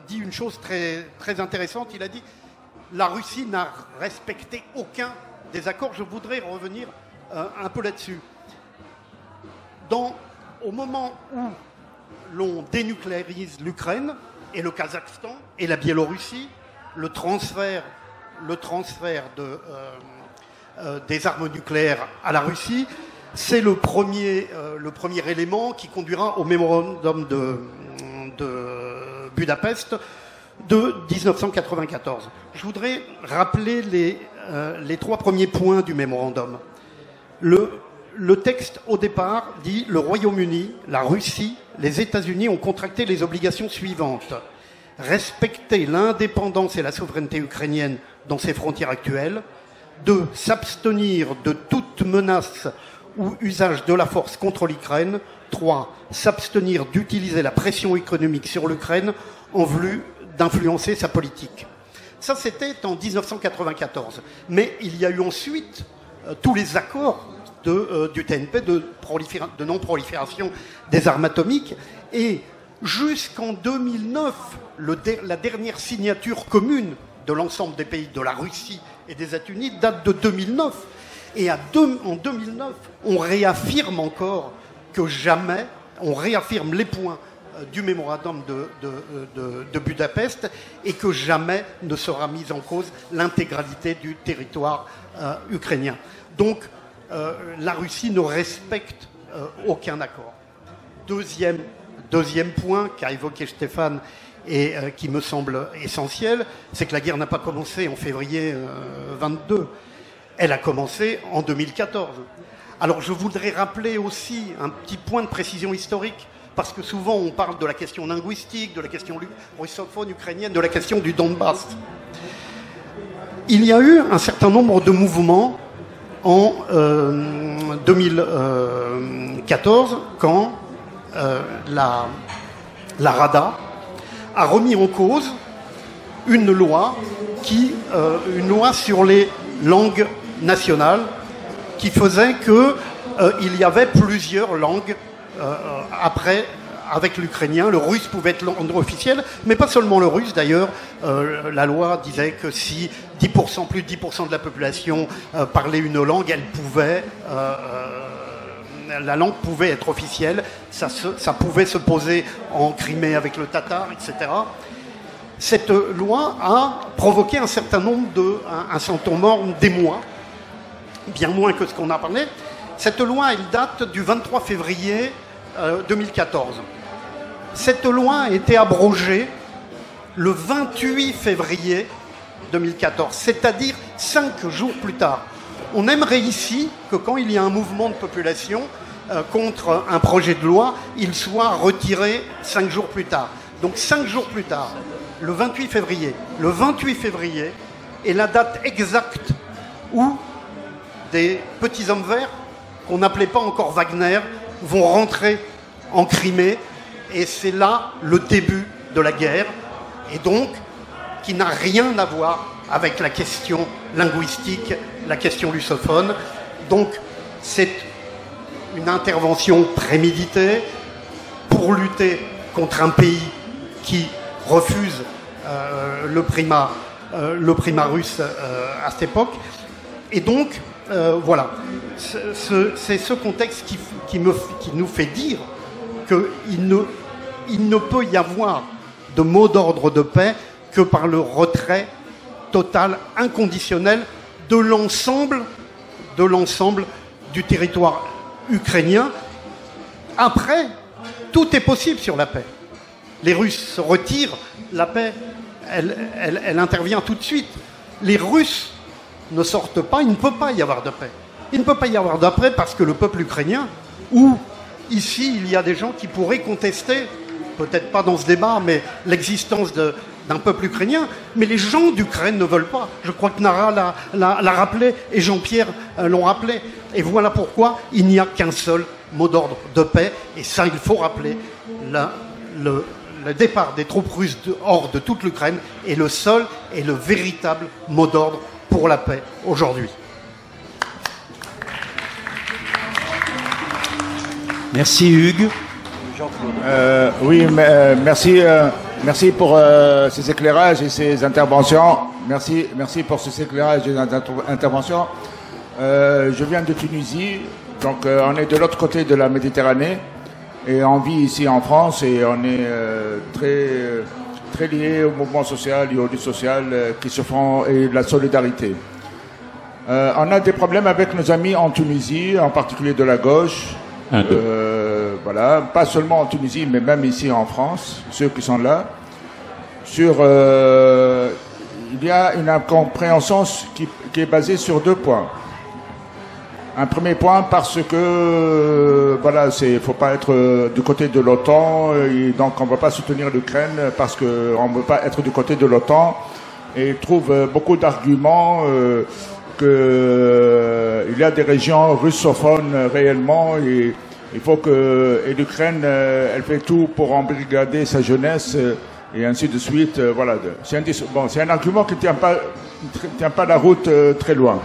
dit une chose très, très intéressante. Il a dit « La Russie n'a respecté aucun des accords ». Je voudrais revenir un peu là-dessus. Au moment où l'on dénucléarise l'Ukraine et le Kazakhstan et la Biélorussie, le transfert le transfert des armes nucléaires à la Russie, c'est le premier élément qui conduira au mémorandum de Budapest de 1994. Je voudrais rappeler les 3 premiers points du mémorandum. Le texte, au départ, dit « Le Royaume-Uni, la Russie, les États-Unis ont contracté les obligations suivantes. Respecter l'indépendance et la souveraineté ukrainienne dans ses frontières actuelles. 2. S'abstenir de toute menace ou usage de la force contre l'Ukraine. 3. S'abstenir d'utiliser la pression économique sur l'Ukraine en vue d'influencer sa politique. » Ça, c'était en 1994. Mais il y a eu ensuite tous les accords du TNP de non-prolifération des armes atomiques. Et jusqu'en 2009, la dernière signature commune de l'ensemble des pays de la Russie et des États-Unis date de 2009. Et en 2009, on réaffirme encore que jamais, on réaffirme les points du mémorandum de Budapest et que jamais ne sera mise en cause l'intégralité du territoire ukrainien. Donc, la Russie ne respecte aucun accord. Deuxième point qu'a évoqué Stéphane et qui me semble essentiel, c'est que la guerre n'a pas commencé en février 22. Elle a commencé en 2014. Alors je voudrais rappeler aussi un petit point de précision historique, parce que souvent on parle de la question linguistique, de la question russophone ukrainienne, de la question du Donbass. Il y a eu un certain nombre de mouvements en 2014, quand la Rada a remis en cause une loi sur les langues nationales qui faisait qu'il y avait plusieurs langues après, avec l'ukrainien. Le russe pouvait être langue officielle, mais pas seulement le russe d'ailleurs. La loi disait que si plus de 10% de la population parlait une langue, la langue pouvait être officielle. Ça pouvait se poser en Crimée avec le tatar, etc. Cette loi a provoqué un certain nombre d'émoi, bien moins que ce qu'on a parlé. Cette loi, elle date du 23 février 2014. Cette loi a été abrogée le 28 février 2014, c'est-à-dire 5 jours plus tard. On aimerait ici que quand il y a un mouvement de population contre un projet de loi, il soit retiré 5 jours plus tard. Donc 5 jours plus tard, le 28 février. Le 28 février est la date exacte où des petits hommes verts, qu'on n'appelait pas encore Wagner, vont rentrer en Crimée, et c'est là le début de la guerre, et donc qui n'a rien à voir avec la question linguistique, la question lussophone. Donc c'est une intervention préméditée pour lutter contre un pays qui refuse le primat russe à cette époque. Et donc, voilà, c'est ce contexte qui nous fait dire qu'il ne peut y avoir de mot d'ordre de paix que par le retrait total, inconditionnel de l'ensemble du territoire ukrainien. Après, tout est possible sur la paix. Les Russes se retirent, la paix, elle intervient tout de suite. Les Russes ne sortent pas, il ne peut pas y avoir de paix. Il ne peut pas y avoir de paix parce que le peuple ukrainien, ou ici il y a des gens qui pourraient contester, peut-être pas dans ce débat, mais l'existence d'un peuple ukrainien, mais les gens d'Ukraine ne veulent pas. Je crois que Nara l'a rappelé et Jean-Pierre l'ont rappelé. Et voilà pourquoi il n'y a qu'un seul mot d'ordre de paix, et ça il faut rappeler, le départ des troupes russes hors de toute l'Ukraine est le seul et le véritable mot d'ordre pour la paix aujourd'hui. Merci Hugues. Oui, merci pour ces éclairages et ces interventions. Merci pour ces éclairages et ces interventions. Je viens de Tunisie, donc on est de l'autre côté de la Méditerranée et on vit ici en France et on est très liées au mouvement social et au lutte sociale qui se font et de la solidarité. On a des problèmes avec nos amis en Tunisie, en particulier de la gauche. Voilà, pas seulement en Tunisie, mais même ici en France, ceux qui sont là. Il y a une incompréhension qui est basée sur 2 points. Un premier point parce que voilà, faut pas être du côté de l'OTAN et donc on ne va pas soutenir l'Ukraine parce qu'on ne veut pas être du côté de l'OTAN et trouve beaucoup d'arguments qu'il y a des régions russophones réellement et il faut que l'Ukraine elle fait tout pour embrigader sa jeunesse et ainsi de suite. Voilà, c'est un argument qui tient pas la route très loin.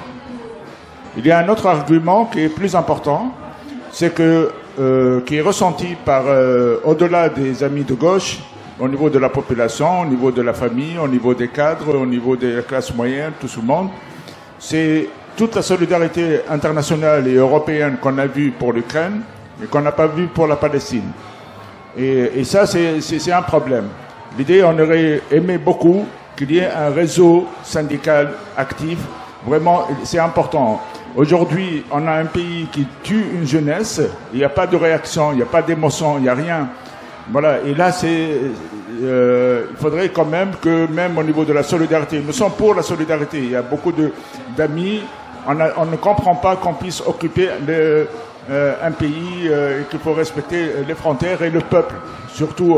Il y a un autre argument qui est plus important, c'est qui est ressenti par au-delà des amis de gauche, au niveau de la population, au niveau de la famille, au niveau des cadres, au niveau des classes moyennes, tout le monde. C'est toute la solidarité internationale et européenne qu'on a vue pour l'Ukraine et qu'on n'a pas vue pour la Palestine. Et ça, c'est un problème. L'idée, on aurait aimé beaucoup qu'il y ait un réseau syndical actif. Vraiment, c'est important. Aujourd'hui, on a un pays qui tue une jeunesse, il n'y a pas de réaction, il n'y a pas d'émotion, il n'y a rien. Voilà, et là, il faudrait quand même que, même au niveau de la solidarité, nous sommes pour la solidarité, il y a beaucoup d'amis, on ne comprend pas qu'on puisse occuper un pays et qu'il faut respecter les frontières et le peuple. Surtout,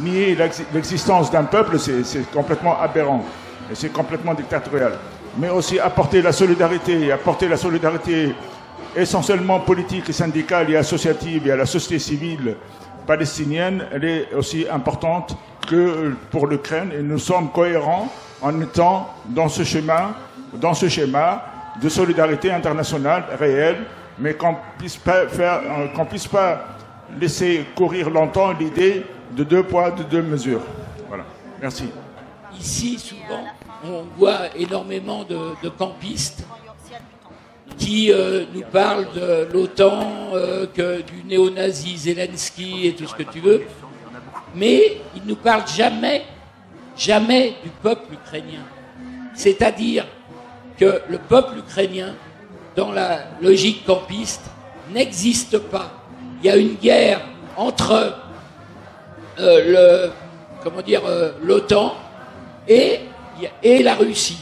nier l'existence d'un peuple, c'est complètement aberrant, et c'est complètement dictatorial. Mais aussi apporter la solidarité essentiellement politique et syndicale et associative et à la société civile palestinienne, elle est aussi importante que pour l'Ukraine et nous sommes cohérents en étant dans ce schéma de solidarité internationale réelle, mais qu'on puisse pas laisser courir longtemps l'idée de 2 poids, 2 mesures. Voilà. Merci. Ici, souvent, on voit énormément de campistes qui nous parlent de l'OTAN, du néo-nazi Zelensky et tout ce que tu veux, mais ils ne nous parlent jamais du peuple ukrainien. C'est-à-dire que le peuple ukrainien, dans la logique campiste, n'existe pas. Il y a une guerre entre l'OTAN et la Russie.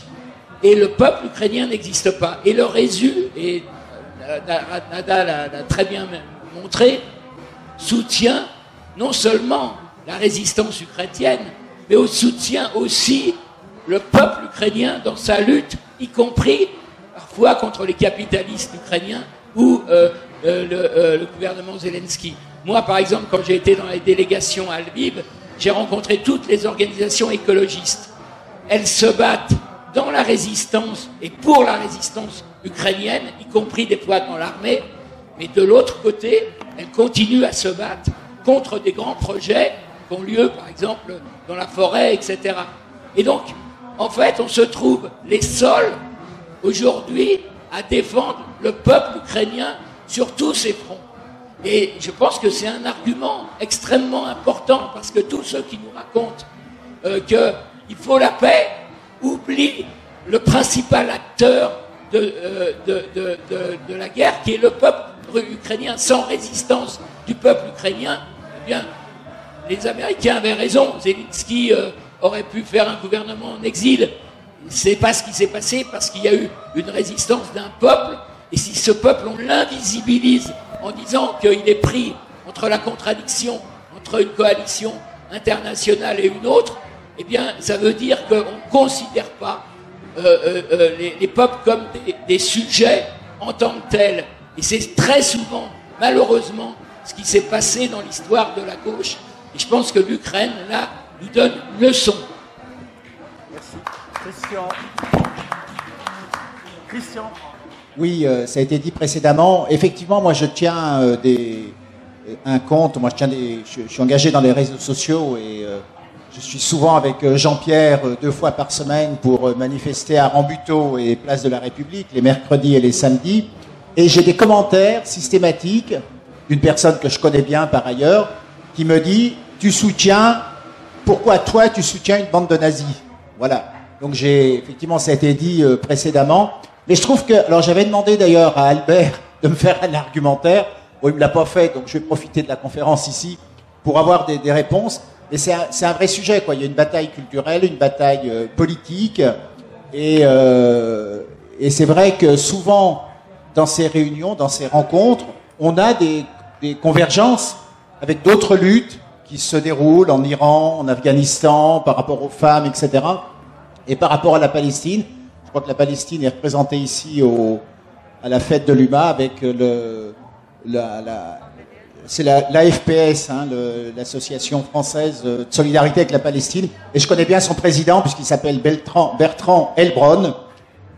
Et le peuple ukrainien n'existe pas. Et le résu, et Nada l'a très bien montré, soutient non seulement la résistance ukrainienne, mais soutient aussi le peuple ukrainien dans sa lutte, y compris parfois contre les capitalistes ukrainiens ou le gouvernement Zelensky. Moi, par exemple, quand j'ai été dans les délégations à Lviv, j'ai rencontré toutes les organisations écologistes. Elles se battent dans la résistance et pour la résistance ukrainienne, y compris déployées dans l'armée, mais de l'autre côté, elles continuent à se battre contre des grands projets qui ont lieu, par exemple, dans la forêt, etc. Et donc, en fait, on se trouve les seuls, aujourd'hui, à défendre le peuple ukrainien sur tous ces fronts. Et je pense que c'est un argument extrêmement important, parce que tous ceux qui nous racontent qu'il faut la paix oublient le principal acteur de la guerre, qui est le peuple ukrainien. Sans résistance du peuple ukrainien, eh bien, les Américains avaient raison. Zelensky aurait pu faire un gouvernement en exil. C'est pas ce qui s'est passé, parce qu'il y a eu une résistance d'un peuple, et si ce peuple, on l'invisibilise en disant qu'il est pris entre la contradiction entre une coalition internationale et une autre, eh bien, ça veut dire qu'on ne considère pas les peuples comme des sujets en tant que tels. Et c'est très souvent, malheureusement, ce qui s'est passé dans l'histoire de la gauche. Et je pense que l'Ukraine, là, nous donne une leçon. Merci. Christian. Oui, ça a été dit précédemment. Effectivement, moi, je tiens un compte. Moi, je suis engagé dans les réseaux sociaux et je suis souvent avec Jean-Pierre 2 fois par semaine pour manifester à Rambuteau et Place de la République, les mercredis et les samedis. Et j'ai des commentaires systématiques d'une personne que je connais bien par ailleurs, qui me dit tu soutiens, pourquoi toi tu soutiens une bande de nazis? Voilà. Donc effectivement, ça a été dit précédemment. Mais je trouve que, alors j'avais demandé d'ailleurs à Albert de me faire un argumentaire. Bon, il me l'a pas fait, donc je vais profiter de la conférence ici pour avoir des réponses. Et c'est un vrai sujet, quoi. Il y a une bataille culturelle, une bataille politique, et c'est vrai que souvent dans ces réunions, dans ces rencontres, on a des convergences avec d'autres luttes qui se déroulent en Iran, en Afghanistan, par rapport aux femmes, etc. Et par rapport à la Palestine, je crois que la Palestine est représentée ici à la fête de l'UMA avec c'est l'AFPS, hein, l'association française de solidarité avec la Palestine. Et je connais bien son président puisqu'il s'appelle Bertrand Elbron,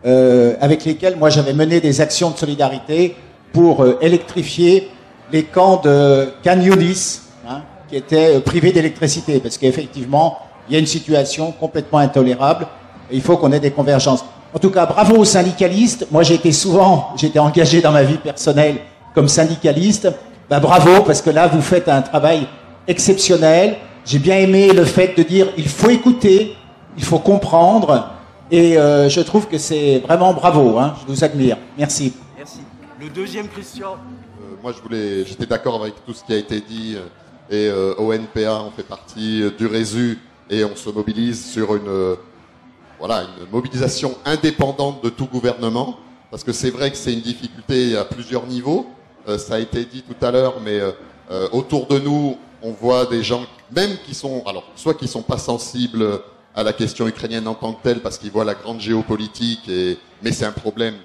avec lesquels moi j'avais mené des actions de solidarité pour électrifier les camps de Khan Younis, hein, qui étaient privés d'électricité, parce qu'effectivement il y a une situation complètement intolérable et il faut qu'on ait des convergences. En tout cas, bravo aux syndicalistes. Moi j'étais engagé dans ma vie personnelle comme syndicaliste. Ben, bravo, parce que là vous faites un travail exceptionnel. J'ai bien aimé le fait de dire il faut écouter, il faut comprendre, et je trouve que c'est vraiment bravo, hein, je vous admire. Merci. Merci. Le deuxième, Christian. Moi, j'étais d'accord avec tout ce qui a été dit, et ONPA, on fait partie du RESU, et on se mobilise sur une mobilisation indépendante de tout gouvernement, parce que c'est vrai que c'est une difficulté à plusieurs niveaux. Ça a été dit tout à l'heure, mais autour de nous, on voit des gens, même qui sont, alors, soit qui sont pas sensibles à la question ukrainienne en tant que telle, parce qu'ils voient la grande géopolitique, mais c'est un problème,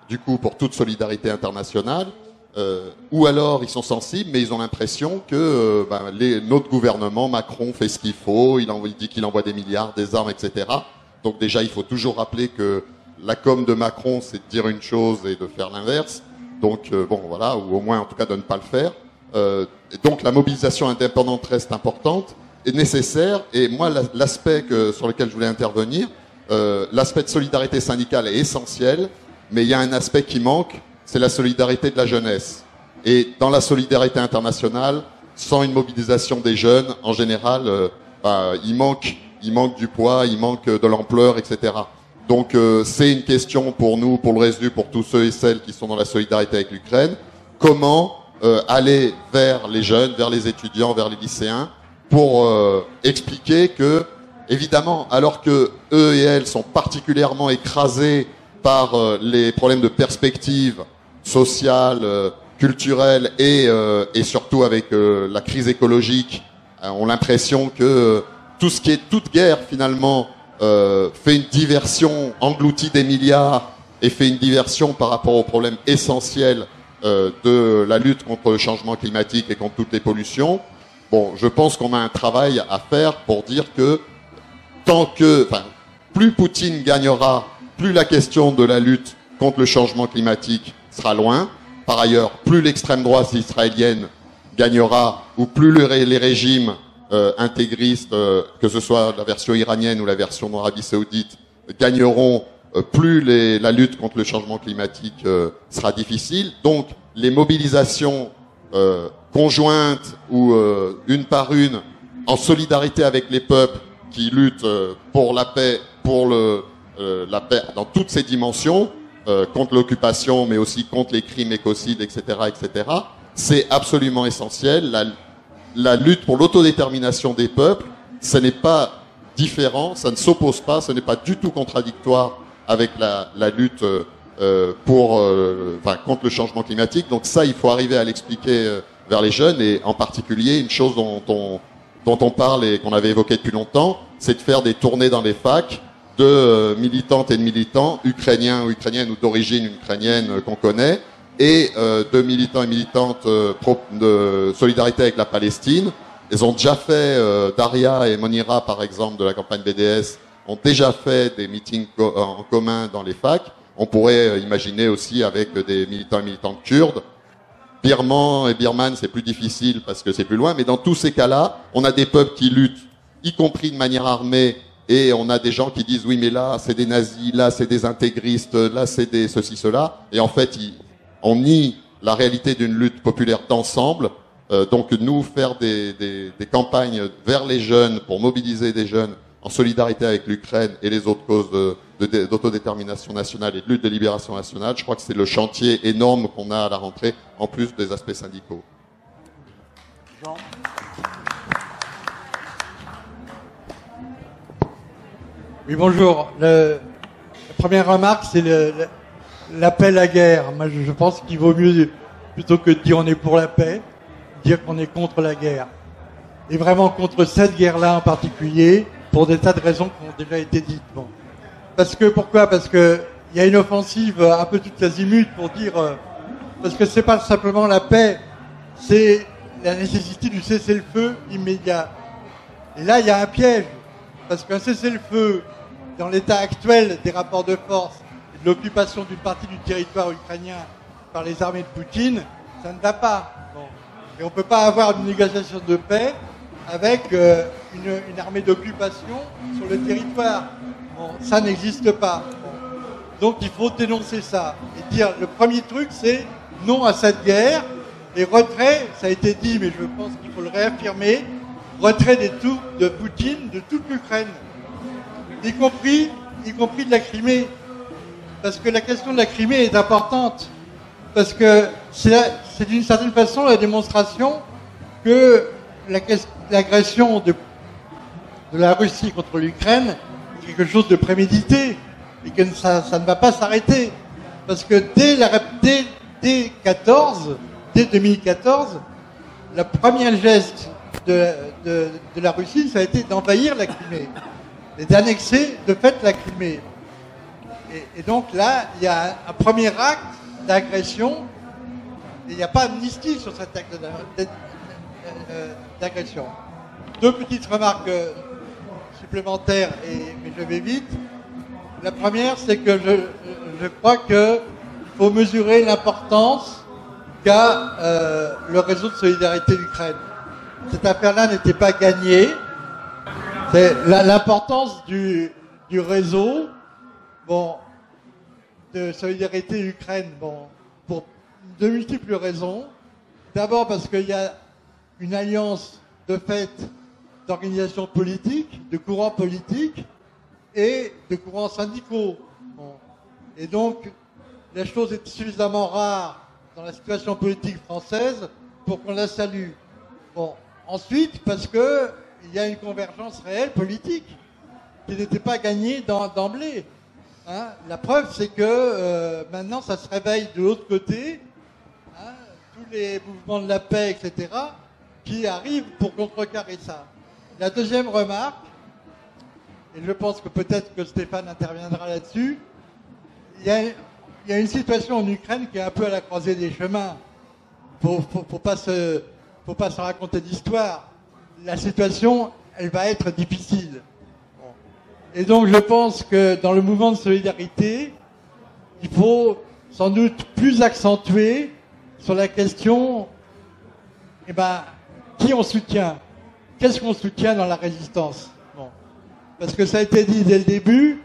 du coup, pour toute solidarité internationale, ou alors ils sont sensibles, mais ils ont l'impression que notre gouvernement, Macron, fait ce qu'il faut, il dit qu'il envoie des milliards, des armes, etc. Donc déjà, il faut toujours rappeler que la com de Macron, c'est de dire une chose et de faire l'inverse. Donc voilà, ou au moins en tout cas de ne pas le faire. Donc la mobilisation indépendante reste importante et nécessaire. Et moi, l'aspect sur lequel je voulais intervenir, l'aspect de solidarité syndicale est essentiel, mais il y a un aspect qui manque, c'est la solidarité de la jeunesse. Et dans la solidarité internationale, sans une mobilisation des jeunes, en général, il manque du poids, il manque de l'ampleur, etc. Donc c'est une question pour nous, pour le RESU, pour tous ceux et celles qui sont dans la solidarité avec l'Ukraine. Comment aller vers les jeunes, vers les étudiants, vers les lycéens, pour expliquer que, évidemment, alors que eux et elles sont particulièrement écrasés par les problèmes de perspective sociale, culturelle et surtout avec la crise écologique, ont l'impression que tout ce qui est toute guerre finalement fait une diversion, engloutit des milliards et fait une diversion par rapport aux problèmes essentiels de la lutte contre le changement climatique et contre toutes les pollutions. Bon, je pense qu'on a un travail à faire pour dire que plus Poutine gagnera, plus la question de la lutte contre le changement climatique sera loin. Par ailleurs, plus l'extrême droite israélienne gagnera, ou plus les régimes intégristes, que ce soit la version iranienne ou la version d'Arabie Saoudite, gagneront, plus la lutte contre le changement climatique sera difficile. Donc, les mobilisations conjointes ou une par une, en solidarité avec les peuples qui luttent pour la paix, pour la paix dans toutes ses dimensions, contre l'occupation, mais aussi contre les crimes écocides, etc., etc. C'est absolument essentiel. La lutte pour l'autodétermination des peuples, ce n'est pas différent, ça ne s'oppose pas, ce n'est pas du tout contradictoire avec la lutte contre le changement climatique. Donc ça, il faut arriver à l'expliquer vers les jeunes, et en particulier une chose dont on parle et qu'on avait évoqué depuis longtemps, c'est de faire des tournées dans les facs de militantes et de militants ukrainiens ou ukrainiennes ou d'origine ukrainienne qu'on connaît, et de militants et militantes de solidarité avec la Palestine. Ils ont déjà fait, Daria et Monira par exemple de la campagne BDS, ont déjà fait des meetings en commun dans les facs. On pourrait imaginer aussi avec des militants et militantes kurdes. Birman et Birman, c'est plus difficile parce que c'est plus loin, mais dans tous ces cas-là, on a des peuples qui luttent, y compris de manière armée, et on a des gens qui disent oui, mais là c'est des nazis, là c'est des intégristes, là c'est des ceci, cela, et en fait on nie la réalité d'une lutte populaire d'ensemble Donc nous, faire des campagnes vers les jeunes pour mobiliser des jeunes en solidarité avec l'Ukraine et les autres causes d'autodétermination nationale et de lutte de libération nationale, je crois que c'est le chantier énorme qu'on a à la rentrée, en plus des aspects syndicaux. Jean. Oui, bonjour. La première remarque, c'est l'appel à guerre. Moi, je pense qu'il vaut mieux, plutôt que de dire on est pour la paix, dire qu'on est contre la guerre. Et vraiment contre cette guerre-là en particulier, pour des tas de raisons qui ont déjà été dites. Bon. Pourquoi ? Parce que il y a une offensive un peu toute azimut pour dire, parce que c'est pas simplement la paix, c'est la nécessité du cessez-le-feu immédiat. Et là, il y a un piège. Parce qu'un cessez-le-feu, dans l'état actuel des rapports de force et de l'occupation d'une partie du territoire ukrainien par les armées de Poutine, ça ne va pas. Bon. Et on ne peut pas avoir une négociation de paix avec une armée d'occupation sur le territoire. Bon, ça n'existe pas. Bon. Donc il faut dénoncer ça. Et dire, le premier truc, c'est non à cette guerre. Et retrait, ça a été dit, mais je pense qu'il faut le réaffirmer, retrait des troupes de Poutine de toute l'Ukraine, y compris de la Crimée. Parce que la question de la Crimée est importante. Parce que c'est d'une certaine façon la démonstration que l'agression de la Russie contre l'Ukraine est quelque chose de prémédité et que ça ne va pas s'arrêter. Parce que dès 2014, la première geste de la Russie, ça a été d'envahir la Crimée et d'annexer de fait la Crimée. Et donc là, il y a un premier acte d'agression et il n'y a pas d'amnistie sur cet acte d'agression. Deux petites remarques supplémentaires, mais je vais vite. La première, c'est que je crois qu'il faut mesurer l'importance qu'a le réseau de solidarité d'Ukraine. Cette affaire-là n'était pas gagnée. C'est l'importance du réseau, de solidarité Ukraine, pour de multiples raisons. D'abord parce qu'il y a une alliance de fait d'organisations politiques, de courants politiques et de courants syndicaux. Et donc, la chose est suffisamment rare dans la situation politique française pour qu'on la salue. Ensuite, parce que il y a une convergence réelle politique qui n'était pas gagnée d'emblée. Hein. La preuve, c'est que maintenant, ça se réveille de l'autre côté, hein, tous les mouvements de la paix, etc., qui arrivent pour contrecarrer ça. La deuxième remarque, et je pense que peut-être que Stéphane interviendra là-dessus, il y a une situation en Ukraine qui est un peu à la croisée des chemins. Faut pas se raconter d'histoire. La situation, elle va être difficile. Et donc je pense que dans le mouvement de solidarité, il faut sans doute plus accentuer sur la question, qui on soutient ? Qu'est-ce qu'on soutient dans la résistance ? Parce que ça a été dit dès le début,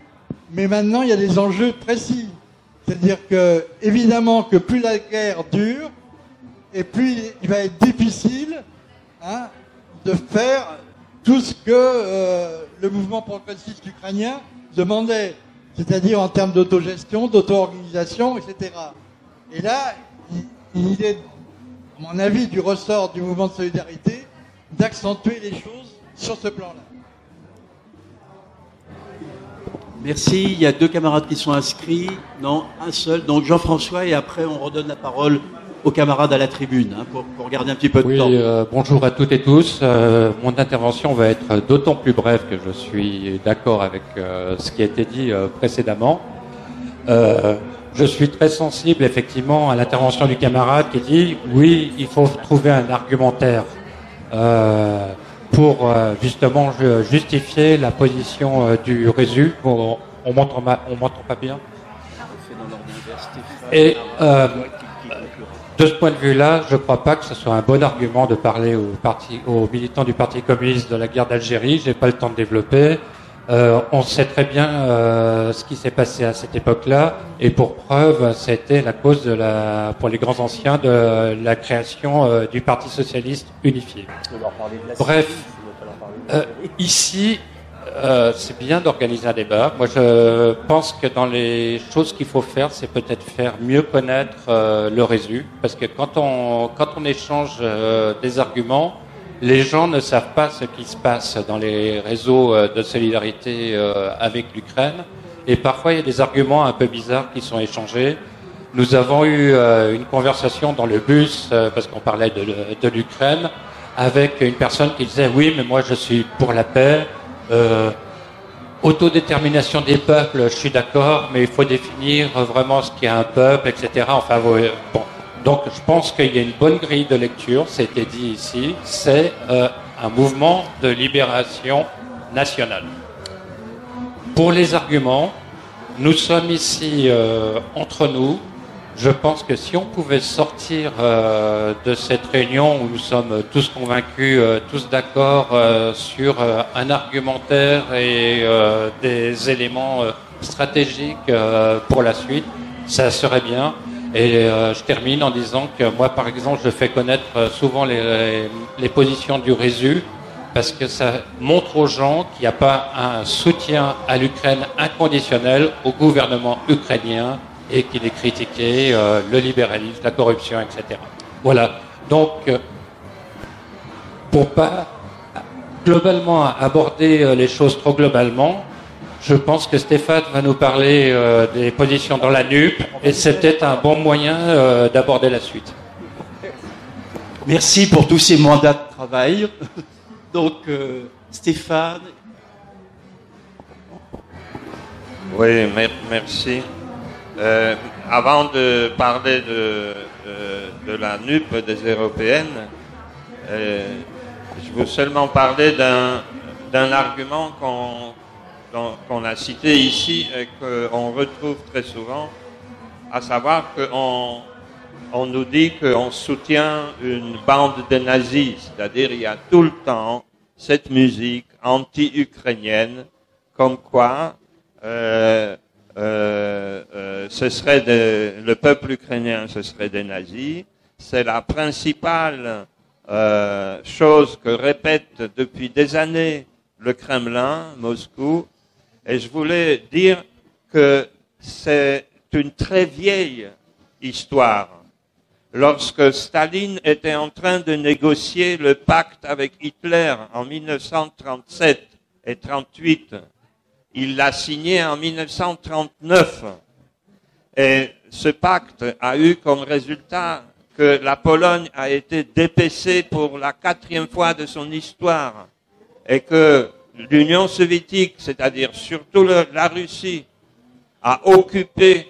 mais maintenant il y a des enjeux précis. C'est-à-dire que, évidemment, que plus la guerre dure, et plus il va être difficile de faire tout ce que le mouvement progressiste ukrainien demandait, c'est-à-dire en termes d'autogestion, d'auto-organisation, etc. Et là, il est, à mon avis, du ressort du mouvement de solidarité d'accentuer les choses sur ce plan-là. Merci. Il y a deux camarades qui sont inscrits. Non, un seul. Donc Jean-François, et après on redonne la parole aux camarades à la tribune, pour garder un petit peu de temps. Bonjour à toutes et tous. Mon intervention va être d'autant plus brève que je suis d'accord avec ce qui a été dit précédemment. Je suis très sensible effectivement à l'intervention du camarade qui dit oui, il faut trouver un argumentaire pour justement justifier la position du Résu. On m'entend pas bien. Et de ce point de vue-là, je ne crois pas que ce soit un bon argument de parler aux militants du Parti communiste de la guerre d'Algérie. J'ai pas le temps de développer. On sait très bien ce qui s'est passé à cette époque-là, et pour preuve, c'était la cause pour les grands anciens de la création du Parti socialiste unifié. Bref, ici, c'est bien d'organiser un débat. Moi, je pense que dans les choses qu'il faut faire, c'est peut-être faire mieux connaître le résu, parce que quand on échange des arguments, les gens ne savent pas ce qui se passe dans les réseaux de solidarité avec l'Ukraine, et parfois il y a des arguments un peu bizarres qui sont échangés. Nous avons eu une conversation dans le bus, parce qu'on parlait de l'Ukraine, avec une personne qui disait « Oui, mais moi je suis pour la paix, autodétermination des peuples, je suis d'accord, mais il faut définir vraiment ce qu'est un peuple, etc. » Enfin, bon. Donc, je pense qu'il y a une bonne grille de lecture, c'était dit ici, c'est un mouvement de libération nationale. Pour les arguments, nous sommes ici entre nous. Je pense que si on pouvait sortir de cette réunion où nous sommes tous convaincus, tous d'accord sur un argumentaire et des éléments stratégiques pour la suite, ça serait bien. Et je termine en disant que moi, par exemple, je fais connaître souvent les positions du Résu, parce que ça montre aux gens qu'il n'y a pas un soutien à l'Ukraine inconditionnel au gouvernement ukrainien, et qu'il est critiqué, le libéralisme, la corruption, etc. Voilà. Donc, pour pas globalement aborder les choses trop globalement, je pense que Stéphane va nous parler des positions dans la NUP, et c'est peut-être un bon moyen d'aborder la suite. Merci pour tous ces mandats de travail. Donc, Stéphane. Oui, merci. Avant de parler de la NUP des européennes, je veux seulement parler d'un argument qu'on a cité ici et qu'on retrouve très souvent, à savoir qu'on nous dit qu'on soutient une bande de nazis, c'est-à-dire il y a tout le temps cette musique anti-ukrainienne, comme quoi ce serait le peuple ukrainien, ce serait des nazis. C'est la principale chose que répète depuis des années le Kremlin, Moscou. Et je voulais dire que c'est une très vieille histoire. Lorsque Staline était en train de négocier le pacte avec Hitler en 1937 et 1938, il l'a signé en 1939. Et ce pacte a eu comme résultat que la Pologne a été dépecée pour la 4e fois de son histoire, et que l'Union soviétique, c'est-à-dire surtout la Russie, a occupé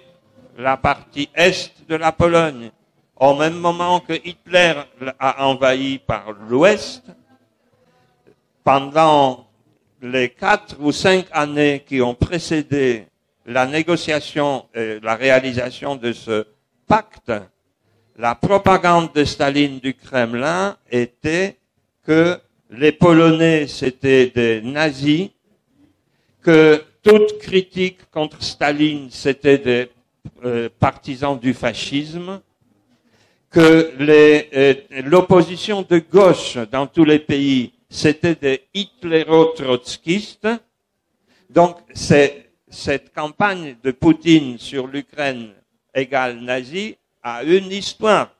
la partie est de la Pologne, au même moment que Hitler a envahi par l'ouest. Pendant les 4 ou 5 années qui ont précédé la négociation et la réalisation de ce pacte, la propagande de Staline du Kremlin était que les Polonais c'était des nazis, que toute critique contre Staline c'était des partisans du fascisme, que l'opposition de gauche dans tous les pays c'était des hitléro-trotskistes. Donc cette campagne de Poutine sur l'Ukraine égale nazi a une histoire.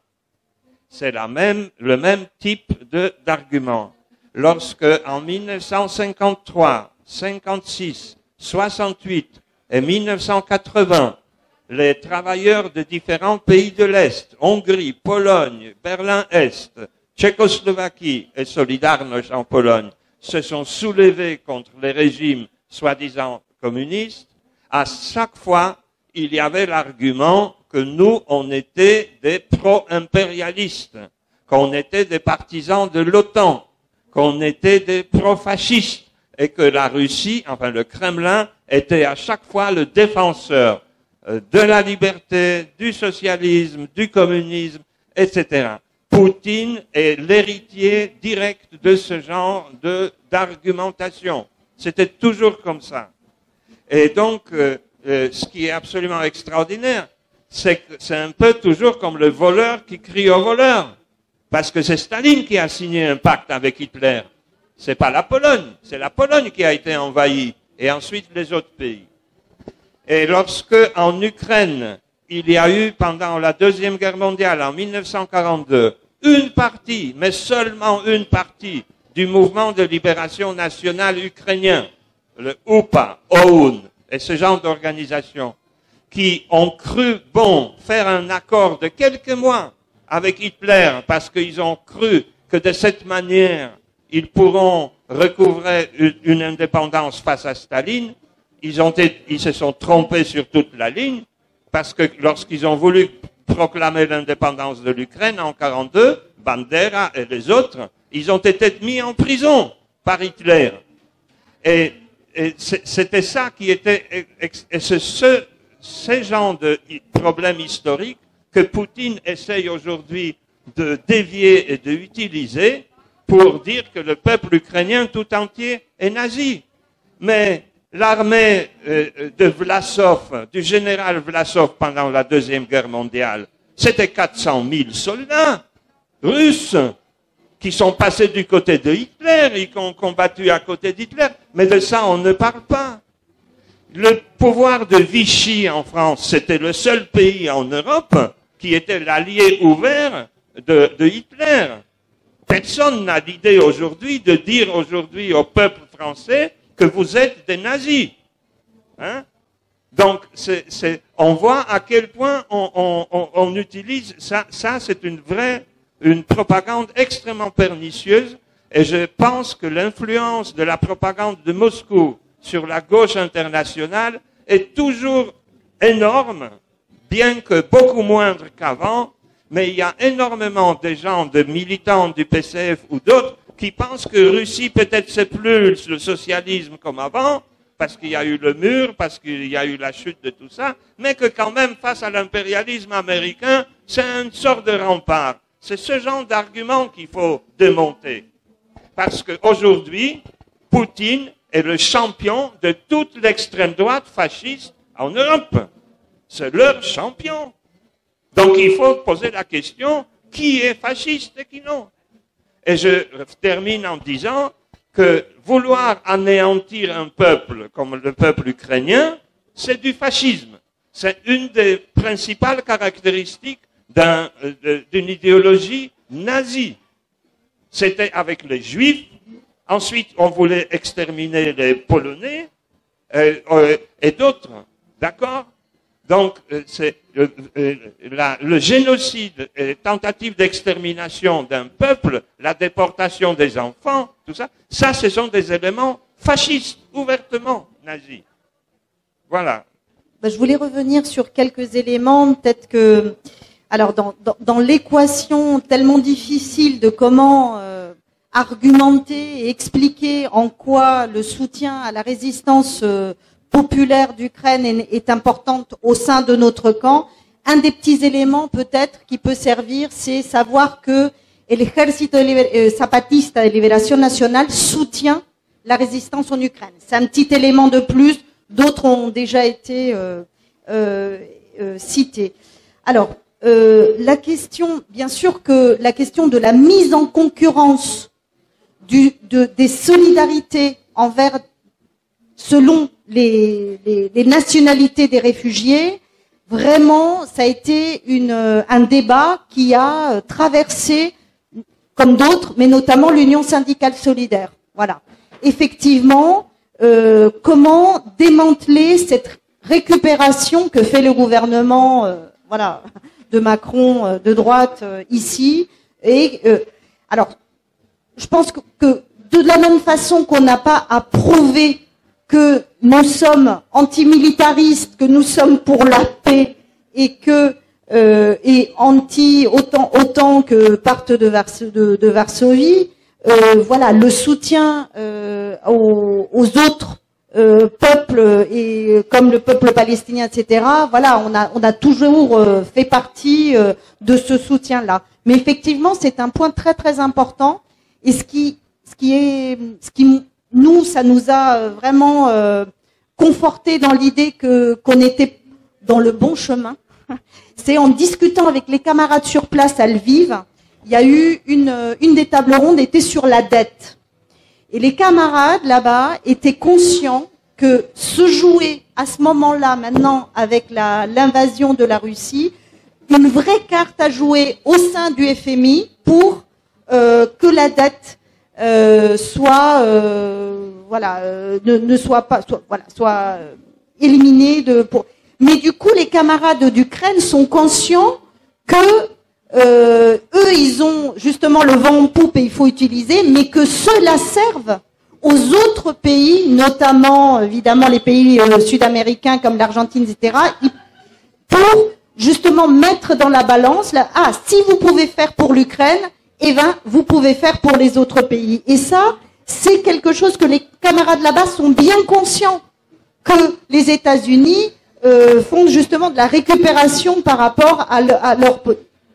C'est le même type d'argument. Lorsque en 1953, 56, 68 et 1980, les travailleurs de différents pays de l'Est, Hongrie, Pologne, Berlin-Est, Tchécoslovaquie et Solidarność en Pologne, se sont soulevés contre les régimes soi-disant communistes, à chaque fois, il y avait l'argument que nous, on était des pro-impérialistes, qu'on était des partisans de l'OTAN, qu'on était des pro-fascistes, et que la Russie, enfin le Kremlin, était à chaque fois le défenseur de la liberté, du socialisme, du communisme, etc. Poutine est l'héritier direct de ce genre d'argumentation. C'était toujours comme ça. Et donc, ce qui est absolument extraordinaire, c'est que c'est un peu toujours comme le voleur qui crie au voleur. Parce que c'est Staline qui a signé un pacte avec Hitler. C'est pas la Pologne. C'est la Pologne qui a été envahie. Et ensuite les autres pays. Et lorsque, en Ukraine, il y a eu, pendant la Deuxième Guerre mondiale, en 1942, une partie, mais seulement une partie, du mouvement de libération nationale ukrainien, le UPA, OUN, et ce genre d'organisation, qui ont cru bon faire un accord de quelques mois avec Hitler, parce qu'ils ont cru que de cette manière, ils pourront recouvrer une indépendance face à Staline. Ils se sont trompés sur toute la ligne, parce que lorsqu'ils ont voulu proclamer l'indépendance de l'Ukraine en 1942, Bandera et les autres, ils ont été mis en prison par Hitler. Et c'était ça qui était, et c'est ce genre de problème historique que Poutine essaye aujourd'hui de dévier et d'utiliser pour dire que le peuple ukrainien tout entier est nazi. Mais l'armée de Vlasov, du général Vlasov pendant la Deuxième Guerre mondiale, c'était 400 000 soldats russes qui sont passés du côté de Hitler et qui ont combattu à côté d'Hitler. Mais de ça, on ne parle pas. Le pouvoir de Vichy en France, c'était le seul pays en Europe qui était l'allié ouvert de Hitler. Personne n'a l'idée aujourd'hui de dire aujourd'hui au peuple français que vous êtes des nazis. Hein? Donc, on voit à quel point on utilise ça. Ça, c'est une propagande extrêmement pernicieuse. Et je pense que l'influence de la propagande de Moscou sur la gauche internationale est toujours énorme, bien que beaucoup moindre qu'avant. Mais il y a énormément de gens, de militants du PCF ou d'autres, qui pensent que Russie, peut-être c'est plus le socialisme comme avant, parce qu'il y a eu le mur, parce qu'il y a eu la chute de tout ça, mais que quand même, face à l'impérialisme américain, c'est une sorte de rempart. C'est ce genre d'argument qu'il faut démonter. Parce qu'aujourd'hui, Poutine est le champion de toute l'extrême droite fasciste en Europe. C'est leur champion. Donc il faut poser la question, qui est fasciste et qui non? Et je termine en disant que vouloir anéantir un peuple comme le peuple ukrainien, c'est du fascisme. C'est une des principales caractéristiques d'une idéologie nazie. C'était avec les Juifs. Ensuite, on voulait exterminer les Polonais et d'autres. D'accord? Donc, c'est le génocide et les tentatives d'extermination d'un peuple, la déportation des enfants, tout ça, ça, ce sont des éléments fascistes, ouvertement nazis. Voilà. Ben, je voulais revenir sur quelques éléments, peut-être que, alors, dans l'équation tellement difficile de comment argumenter et expliquer en quoi le soutien à la résistance populaire d'Ukraine est importante au sein de notre camp. Un des petits éléments peut-être qui peut servir, c'est savoir que l'Ejército Zapatista de Liberación Nacional soutient la résistance en Ukraine. C'est un petit élément de plus, d'autres ont déjà été cités. Alors, la question, bien sûr que la question de la mise en concurrence des solidarités envers, selon les nationalités des réfugiés, vraiment, ça a été un débat qui a traversé, comme d'autres, mais notamment l'Union syndicale solidaire. Voilà. Effectivement, comment démanteler cette récupération que fait le gouvernement, voilà, de Macron, de droite, ici. Et alors, je pense que de la même façon qu'on n'a pas à prouver que nous sommes antimilitaristes, que nous sommes pour la paix et que et anti autant que Pacte de Varsovie, voilà, le soutien aux autres peuples et comme le peuple palestinien, etc. Voilà, on a toujours fait partie de ce soutien-là. Mais effectivement, c'est un point très très important et ce qui nous, ça nous a vraiment conforté dans l'idée qu'on était dans le bon chemin. C'est en discutant avec les camarades sur place à Lviv, il y a eu une des tables rondes était sur la dette. Et les camarades là-bas étaient conscients que se jouait à ce moment-là, maintenant, avec l'invasion de la Russie, une vraie carte à jouer au sein du FMI pour que la dette soit éliminée Mais du coup, les camarades d'Ukraine sont conscients que eux, ils ont justement le vent en poupe et il faut utiliser, mais que cela serve aux autres pays, notamment évidemment les pays sud-américains comme l'Argentine, etc., pour justement mettre dans la balance, si vous pouvez faire pour l'Ukraine, eh ben vous pouvez faire pour les autres pays. Et ça, c'est quelque chose que les camarades là-bas sont bien conscients que les États-Unis font justement de la récupération par rapport à leur...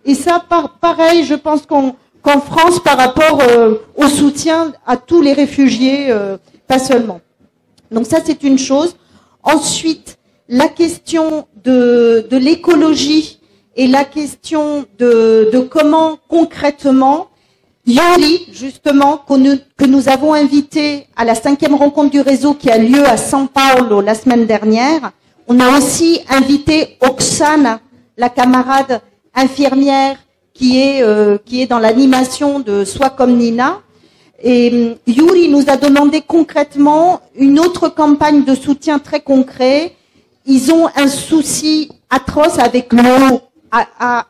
Et ça, pareil, je pense qu'en France, par rapport au soutien à tous les réfugiés, pas seulement. Donc ça, c'est une chose. Ensuite, la question de l'écologie et la question de comment concrètement, Yuri, justement, que nous avons invité à la 5e rencontre du réseau qui a lieu à São Paulo la semaine dernière, on a aussi invité Oksana, la camarade infirmière qui est dans l'animation de Sois comme Nina. Et Yuri nous a demandé concrètement une autre campagne de soutien très concret. Ils ont un souci atroce avec l'eau à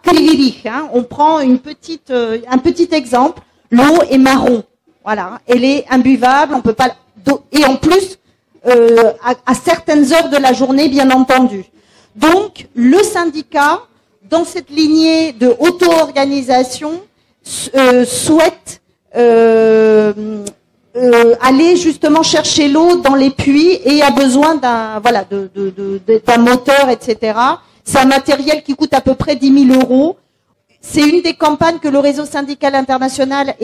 Kryvyi Rih. On prend un petit exemple. L'eau est marron. Voilà. Elle est imbuvable. On peut pas. Et en plus, à certaines heures de la journée, bien entendu. Donc, le syndicat, dans cette lignée de auto-organisation, souhaite aller justement chercher l'eau dans les puits et a besoin d'un moteur, etc. C'est un matériel qui coûte à peu près 10 000 €. C'est une des campagnes que le réseau syndical international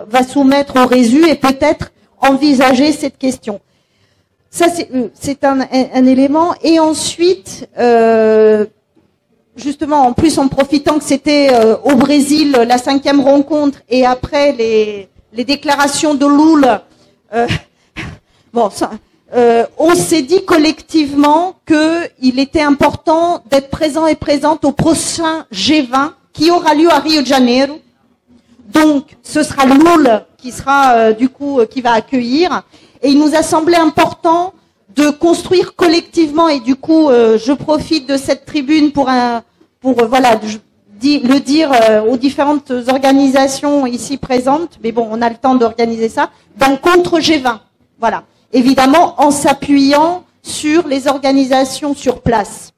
va soumettre au RESU et peut-être envisager cette question. Ça, c'est un élément. Et ensuite, justement, en plus, en profitant que c'était au Brésil, la 5e rencontre, et après les déclarations de Lula, on s'est dit collectivement qu'il était important d'être présent et présente au prochain G20 qui aura lieu à Rio de Janeiro. Donc, ce sera Lula qui sera qui va accueillir. Et il nous a semblé important de construire collectivement, et du coup, je profite de cette tribune pour le dire aux différentes organisations ici présentes, mais bon, on a le temps d'organiser ça, d'un contre G20. Voilà. Évidemment, en s'appuyant sur les organisations sur place.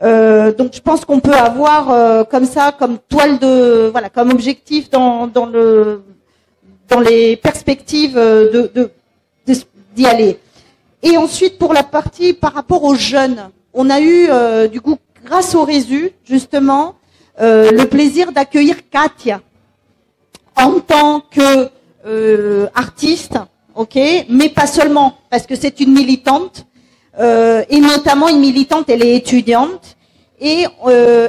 Donc, je pense qu'on peut avoir comme ça, comme toile comme objectif dans les perspectives d'y aller. Et ensuite, pour la partie par rapport aux jeunes, on a eu, grâce au RESU, justement, le plaisir d'accueillir Katia en tant que artiste, mais pas seulement, parce que c'est une militante, et notamment une militante, elle est étudiante, et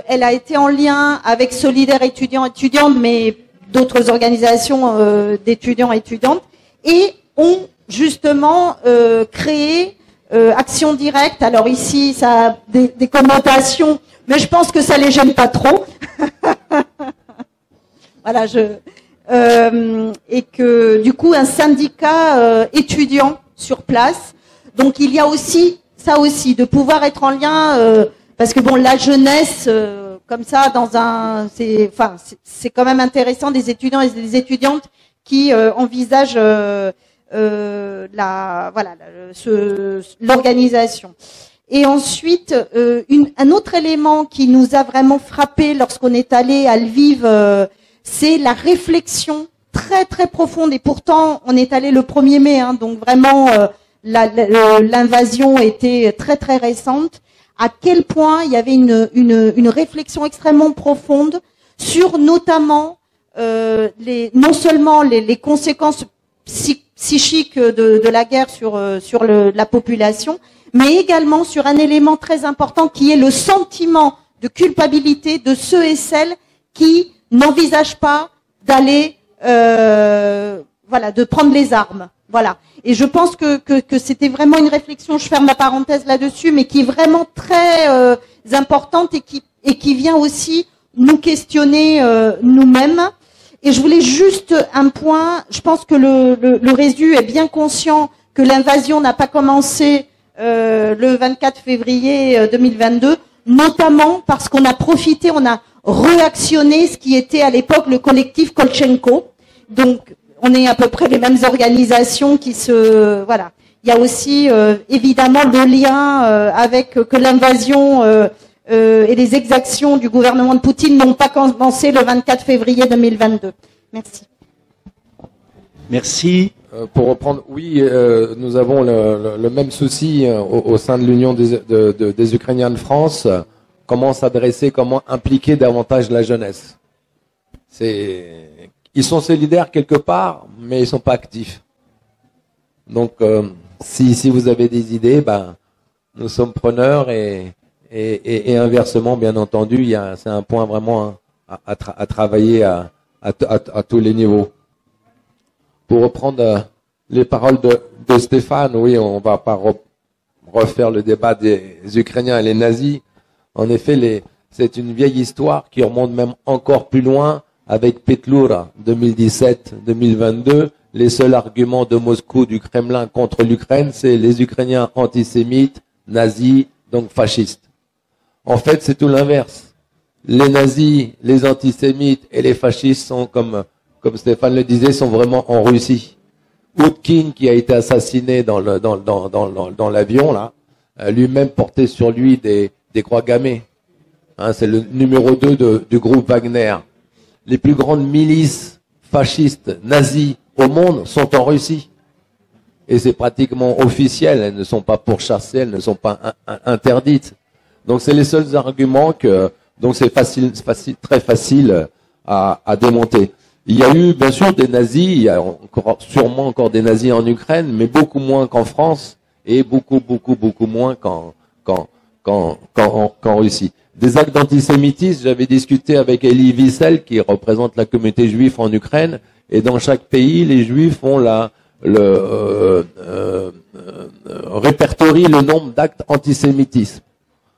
elle a été en lien avec Solidaire étudiantes, mais d'autres organisations d'étudiants et étudiantes, et ont justement créé Action Directe. Alors ici, ça a des connotations, mais je pense que ça les gêne pas trop. Voilà, et que du coup un syndicat étudiant sur place. Donc il y a aussi ça aussi de pouvoir être en lien parce que bon, la jeunesse comme ça c'est quand même intéressant, des étudiants et des étudiantes qui envisagent l'organisation. Et ensuite, un autre élément qui nous a vraiment frappé lorsqu'on est allé à Lviv, c'est la réflexion très très profonde. Et pourtant, on est allé le 1er mai, donc vraiment l'invasion était très très récente. À quel point il y avait une réflexion extrêmement profonde sur notamment non seulement les conséquences psychique de la guerre sur la population, mais également sur un élément très important qui est le sentiment de culpabilité de ceux et celles qui n'envisagent pas d'aller, de prendre les armes. Voilà. Et je pense que c'était vraiment une réflexion, je ferme la parenthèse là-dessus, mais qui est vraiment très importante et qui vient aussi nous questionner nous-mêmes. Et je voulais juste un point, je pense que le Résu est bien conscient que l'invasion n'a pas commencé le 24 février 2022, notamment parce qu'on a profité, on a réactionné ce qui était à l'époque le collectif Kolchenko. Donc, on est à peu près les mêmes organisations qui se... Voilà. Il y a aussi, évidemment, le lien avec que l'invasion et les exactions du gouvernement de Poutine n'ont pas commencé le 24 février 2022. Merci. Merci. Pour reprendre, oui, nous avons le même souci au sein de l'Union des Ukrainiens de France. Comment s'adresser, comment impliquer davantage la jeunesse. Ils sont solidaires quelque part, mais ils sont pas actifs. Donc, si vous avez des idées, nous sommes preneurs et inversement, bien entendu, c'est un point vraiment à travailler à tous les niveaux. Pour reprendre les paroles de Stéphane, oui, on va pas refaire le débat des Ukrainiens et les nazis. En effet, c'est une vieille histoire qui remonte même encore plus loin avec Petlura 2017-2022. Les seuls arguments de Moscou, du Kremlin contre l'Ukraine, c'est les Ukrainiens antisémites, nazis, donc fascistes. En fait, c'est tout l'inverse. Les nazis, les antisémites et les fascistes sont, comme Stéphane le disait, sont vraiment en Russie. Outkin, qui a été assassiné dans l'avion, là, lui-même portait sur lui des croix gammées. C'est le numéro 2 du groupe Wagner. Les plus grandes milices fascistes, nazis au monde sont en Russie. Et c'est pratiquement officiel. Elles ne sont pas pourchassées, elles ne sont pas interdites. Donc c'est les seuls arguments donc c'est très facile à démonter. Il y a eu bien sûr des nazis, il y a sûrement encore des nazis en Ukraine, mais beaucoup moins qu'en France et beaucoup moins qu'en Russie. Des actes d'antisémitisme, j'avais discuté avec Elie Wiesel qui représente la communauté juive en Ukraine, et dans chaque pays, les juifs ont répertorient le nombre d'actes antisémitisme.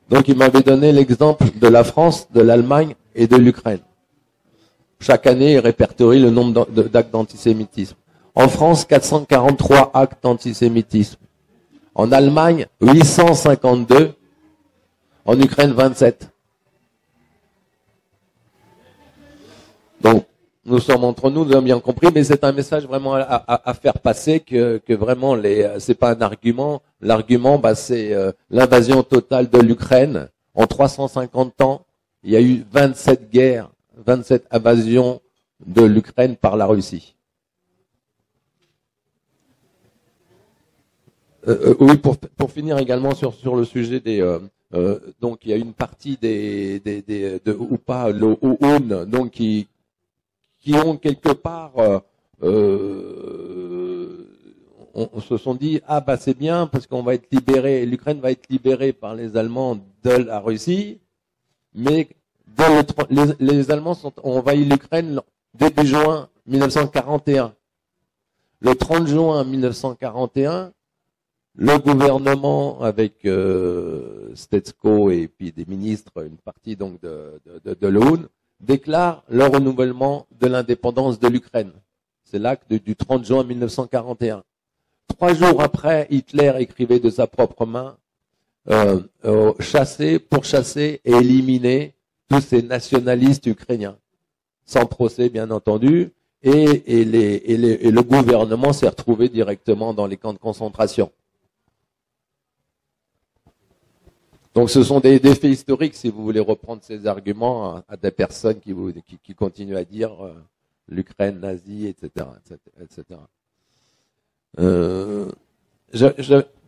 Donc il m'avait donné l'exemple de la France, de l'Allemagne et de l'Ukraine. Chaque année, il répertorie le nombre d'actes d'antisémitisme. En France, 443 actes d'antisémitisme. En Allemagne, 852. En Ukraine, 27. Donc, nous sommes entre nous, nous avons bien compris, mais c'est un message vraiment à faire passer que vraiment c'est pas un argument. L'argument, c'est l'invasion totale de l'Ukraine. En 350 ans, il y a eu 27 guerres, 27 invasions de l'Ukraine par la Russie. Oui, pour finir également sur le sujet donc il y a une partie de UPA, le OUN, donc qui ont quelque part on se sont dit c'est bien parce qu'on va être libéré, l'Ukraine va être libérée par les Allemands de la Russie, mais les Allemands ont envahi l'Ukraine début juin 1941. Le 30 juin 1941, le gouvernement avec Stetsko et puis des ministres, une partie donc de l'ONU, déclare le renouvellement de l'indépendance de l'Ukraine. C'est l'acte du 30 juin 1941. 3 jours après, Hitler écrivait de sa propre main pourchasser et éliminer tous ces nationalistes ukrainiens, sans procès bien entendu, et le gouvernement s'est retrouvé directement dans les camps de concentration. Donc ce sont des faits historiques, si vous voulez reprendre ces arguments à des personnes qui continuent à dire l'Ukraine nazie, etc.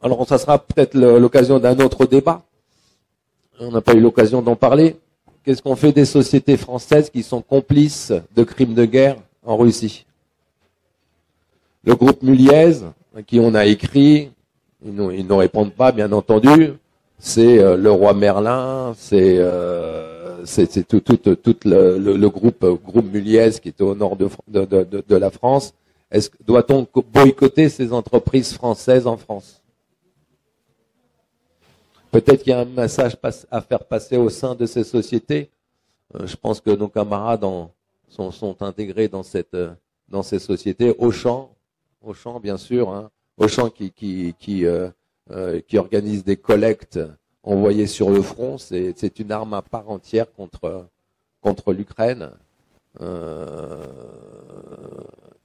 Alors ça sera peut-être l'occasion d'un autre débat. On n'a pas eu l'occasion d'en parler. Qu'est-ce qu'on fait des sociétés françaises qui sont complices de crimes de guerre en Russie? Le groupe Muliez, qui on a écrit, ils nous répondent pas, bien entendu. C'est le roi Merlin, c'est tout le groupe Muliez qui est au nord de la France. Doit-on boycotter ces entreprises françaises en France? Peut-être qu'il y a un message à faire passer au sein de ces sociétés. Je pense que nos camarades sont intégrés dans ces sociétés. Auchan, bien sûr, hein. Auchan qui organise des collectes envoyées sur le front. C'est une arme à part entière contre l'Ukraine.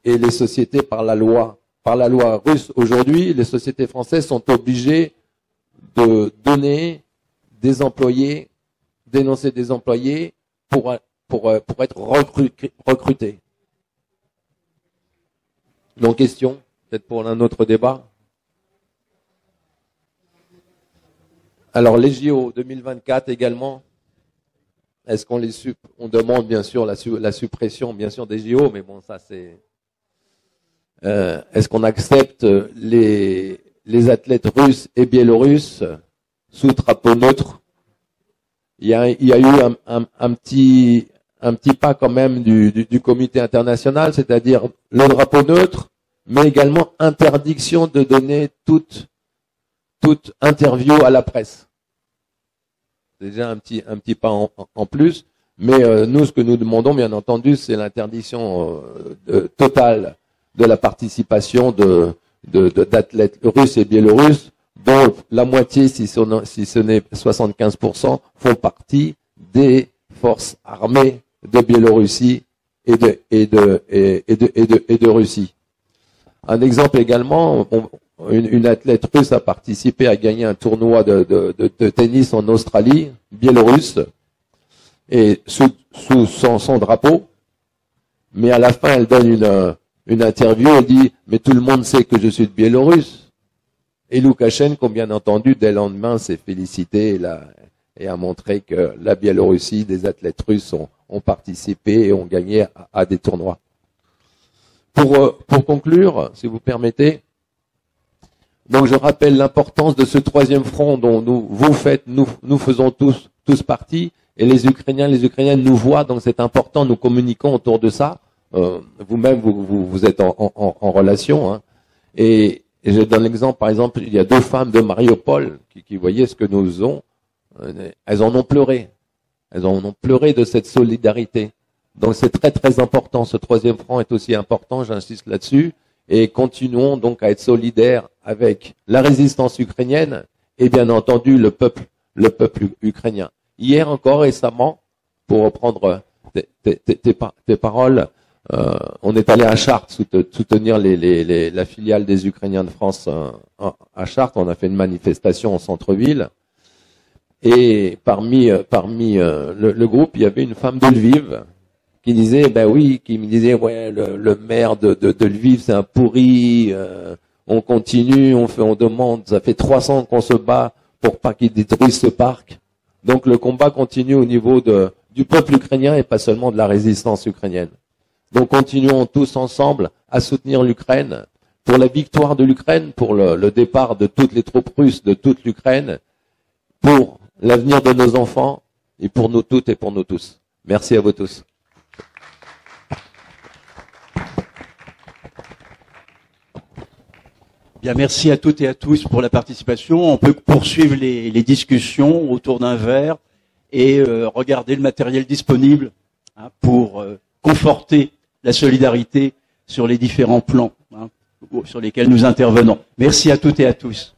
Et les sociétés par la loi russe aujourd'hui, les sociétés françaises sont obligées de donner des employés, dénoncer des employés pour être recrutés. Donc question, peut-être pour un autre débat. Alors les JO 2024 également. Est-ce qu'on on demande bien sûr la suppression bien sûr des JO, mais bon ça c'est. Est-ce qu'on accepte les athlètes russes et biélorusses sous drapeau neutre? Il y a eu un petit pas quand même du comité international, c'est-à-dire le drapeau neutre, mais également interdiction de donner toute interview à la presse. Déjà un petit pas en plus, mais nous ce que nous demandons bien entendu c'est l'interdiction totale de la participation d'athlètes russes et biélorusses, dont la moitié, si ce n'est 75%, font partie des forces armées de Biélorussie et de Russie. Un exemple également, une athlète russe a participé à gagner un tournoi de tennis en Australie, biélorusse, et sous son drapeau, mais à la fin elle donne une interview, elle dit « mais tout le monde sait que je suis de Biélorusse ». Et Loukachenko, bien entendu, dès le lendemain, s'est félicité et a montré que la Biélorussie, des athlètes russes ont participé et ont gagné à des tournois. Pour conclure, si vous permettez, donc je rappelle l'importance de ce troisième front dont nous faisons tous partie, et les Ukrainiennes nous voient, donc c'est important, nous communiquons autour de ça. Vous-même, vous êtes en relation, hein. Et je donne l'exemple, par exemple, il y a 2 femmes de Mariupol qui voyaient ce que nous faisons. Elles en ont pleuré. Elles en ont pleuré de cette solidarité. Donc c'est très très important. Ce troisième front est aussi important, j'insiste là-dessus. Et continuons donc à être solidaires avec la résistance ukrainienne et bien entendu le peuple ukrainien. Hier encore récemment, pour reprendre tes paroles, on est allé à Chartres soutenir la filiale des Ukrainiens de France à Chartres. On a fait une manifestation au centre-ville. Et parmi le groupe, il y avait une femme de Lviv qui disait, ouais, le maire de Lviv, c'est un pourri, on continue, on demande, ça fait 300 qu'on se bat pour pas qu'ils détruisent ce parc. Donc le combat continue au niveau du peuple ukrainien et pas seulement de la résistance ukrainienne. Donc continuons tous ensemble à soutenir l'Ukraine pour la victoire de l'Ukraine, pour le départ de toutes les troupes russes de toute l'Ukraine, pour l'avenir de nos enfants et pour nous toutes et pour nous tous. Merci à vous tous. Bien, merci à toutes et à tous pour la participation. On peut poursuivre les discussions autour d'un verre et regarder le matériel disponible pour conforter la solidarité sur les différents plans sur lesquels nous intervenons. Merci à toutes et à tous.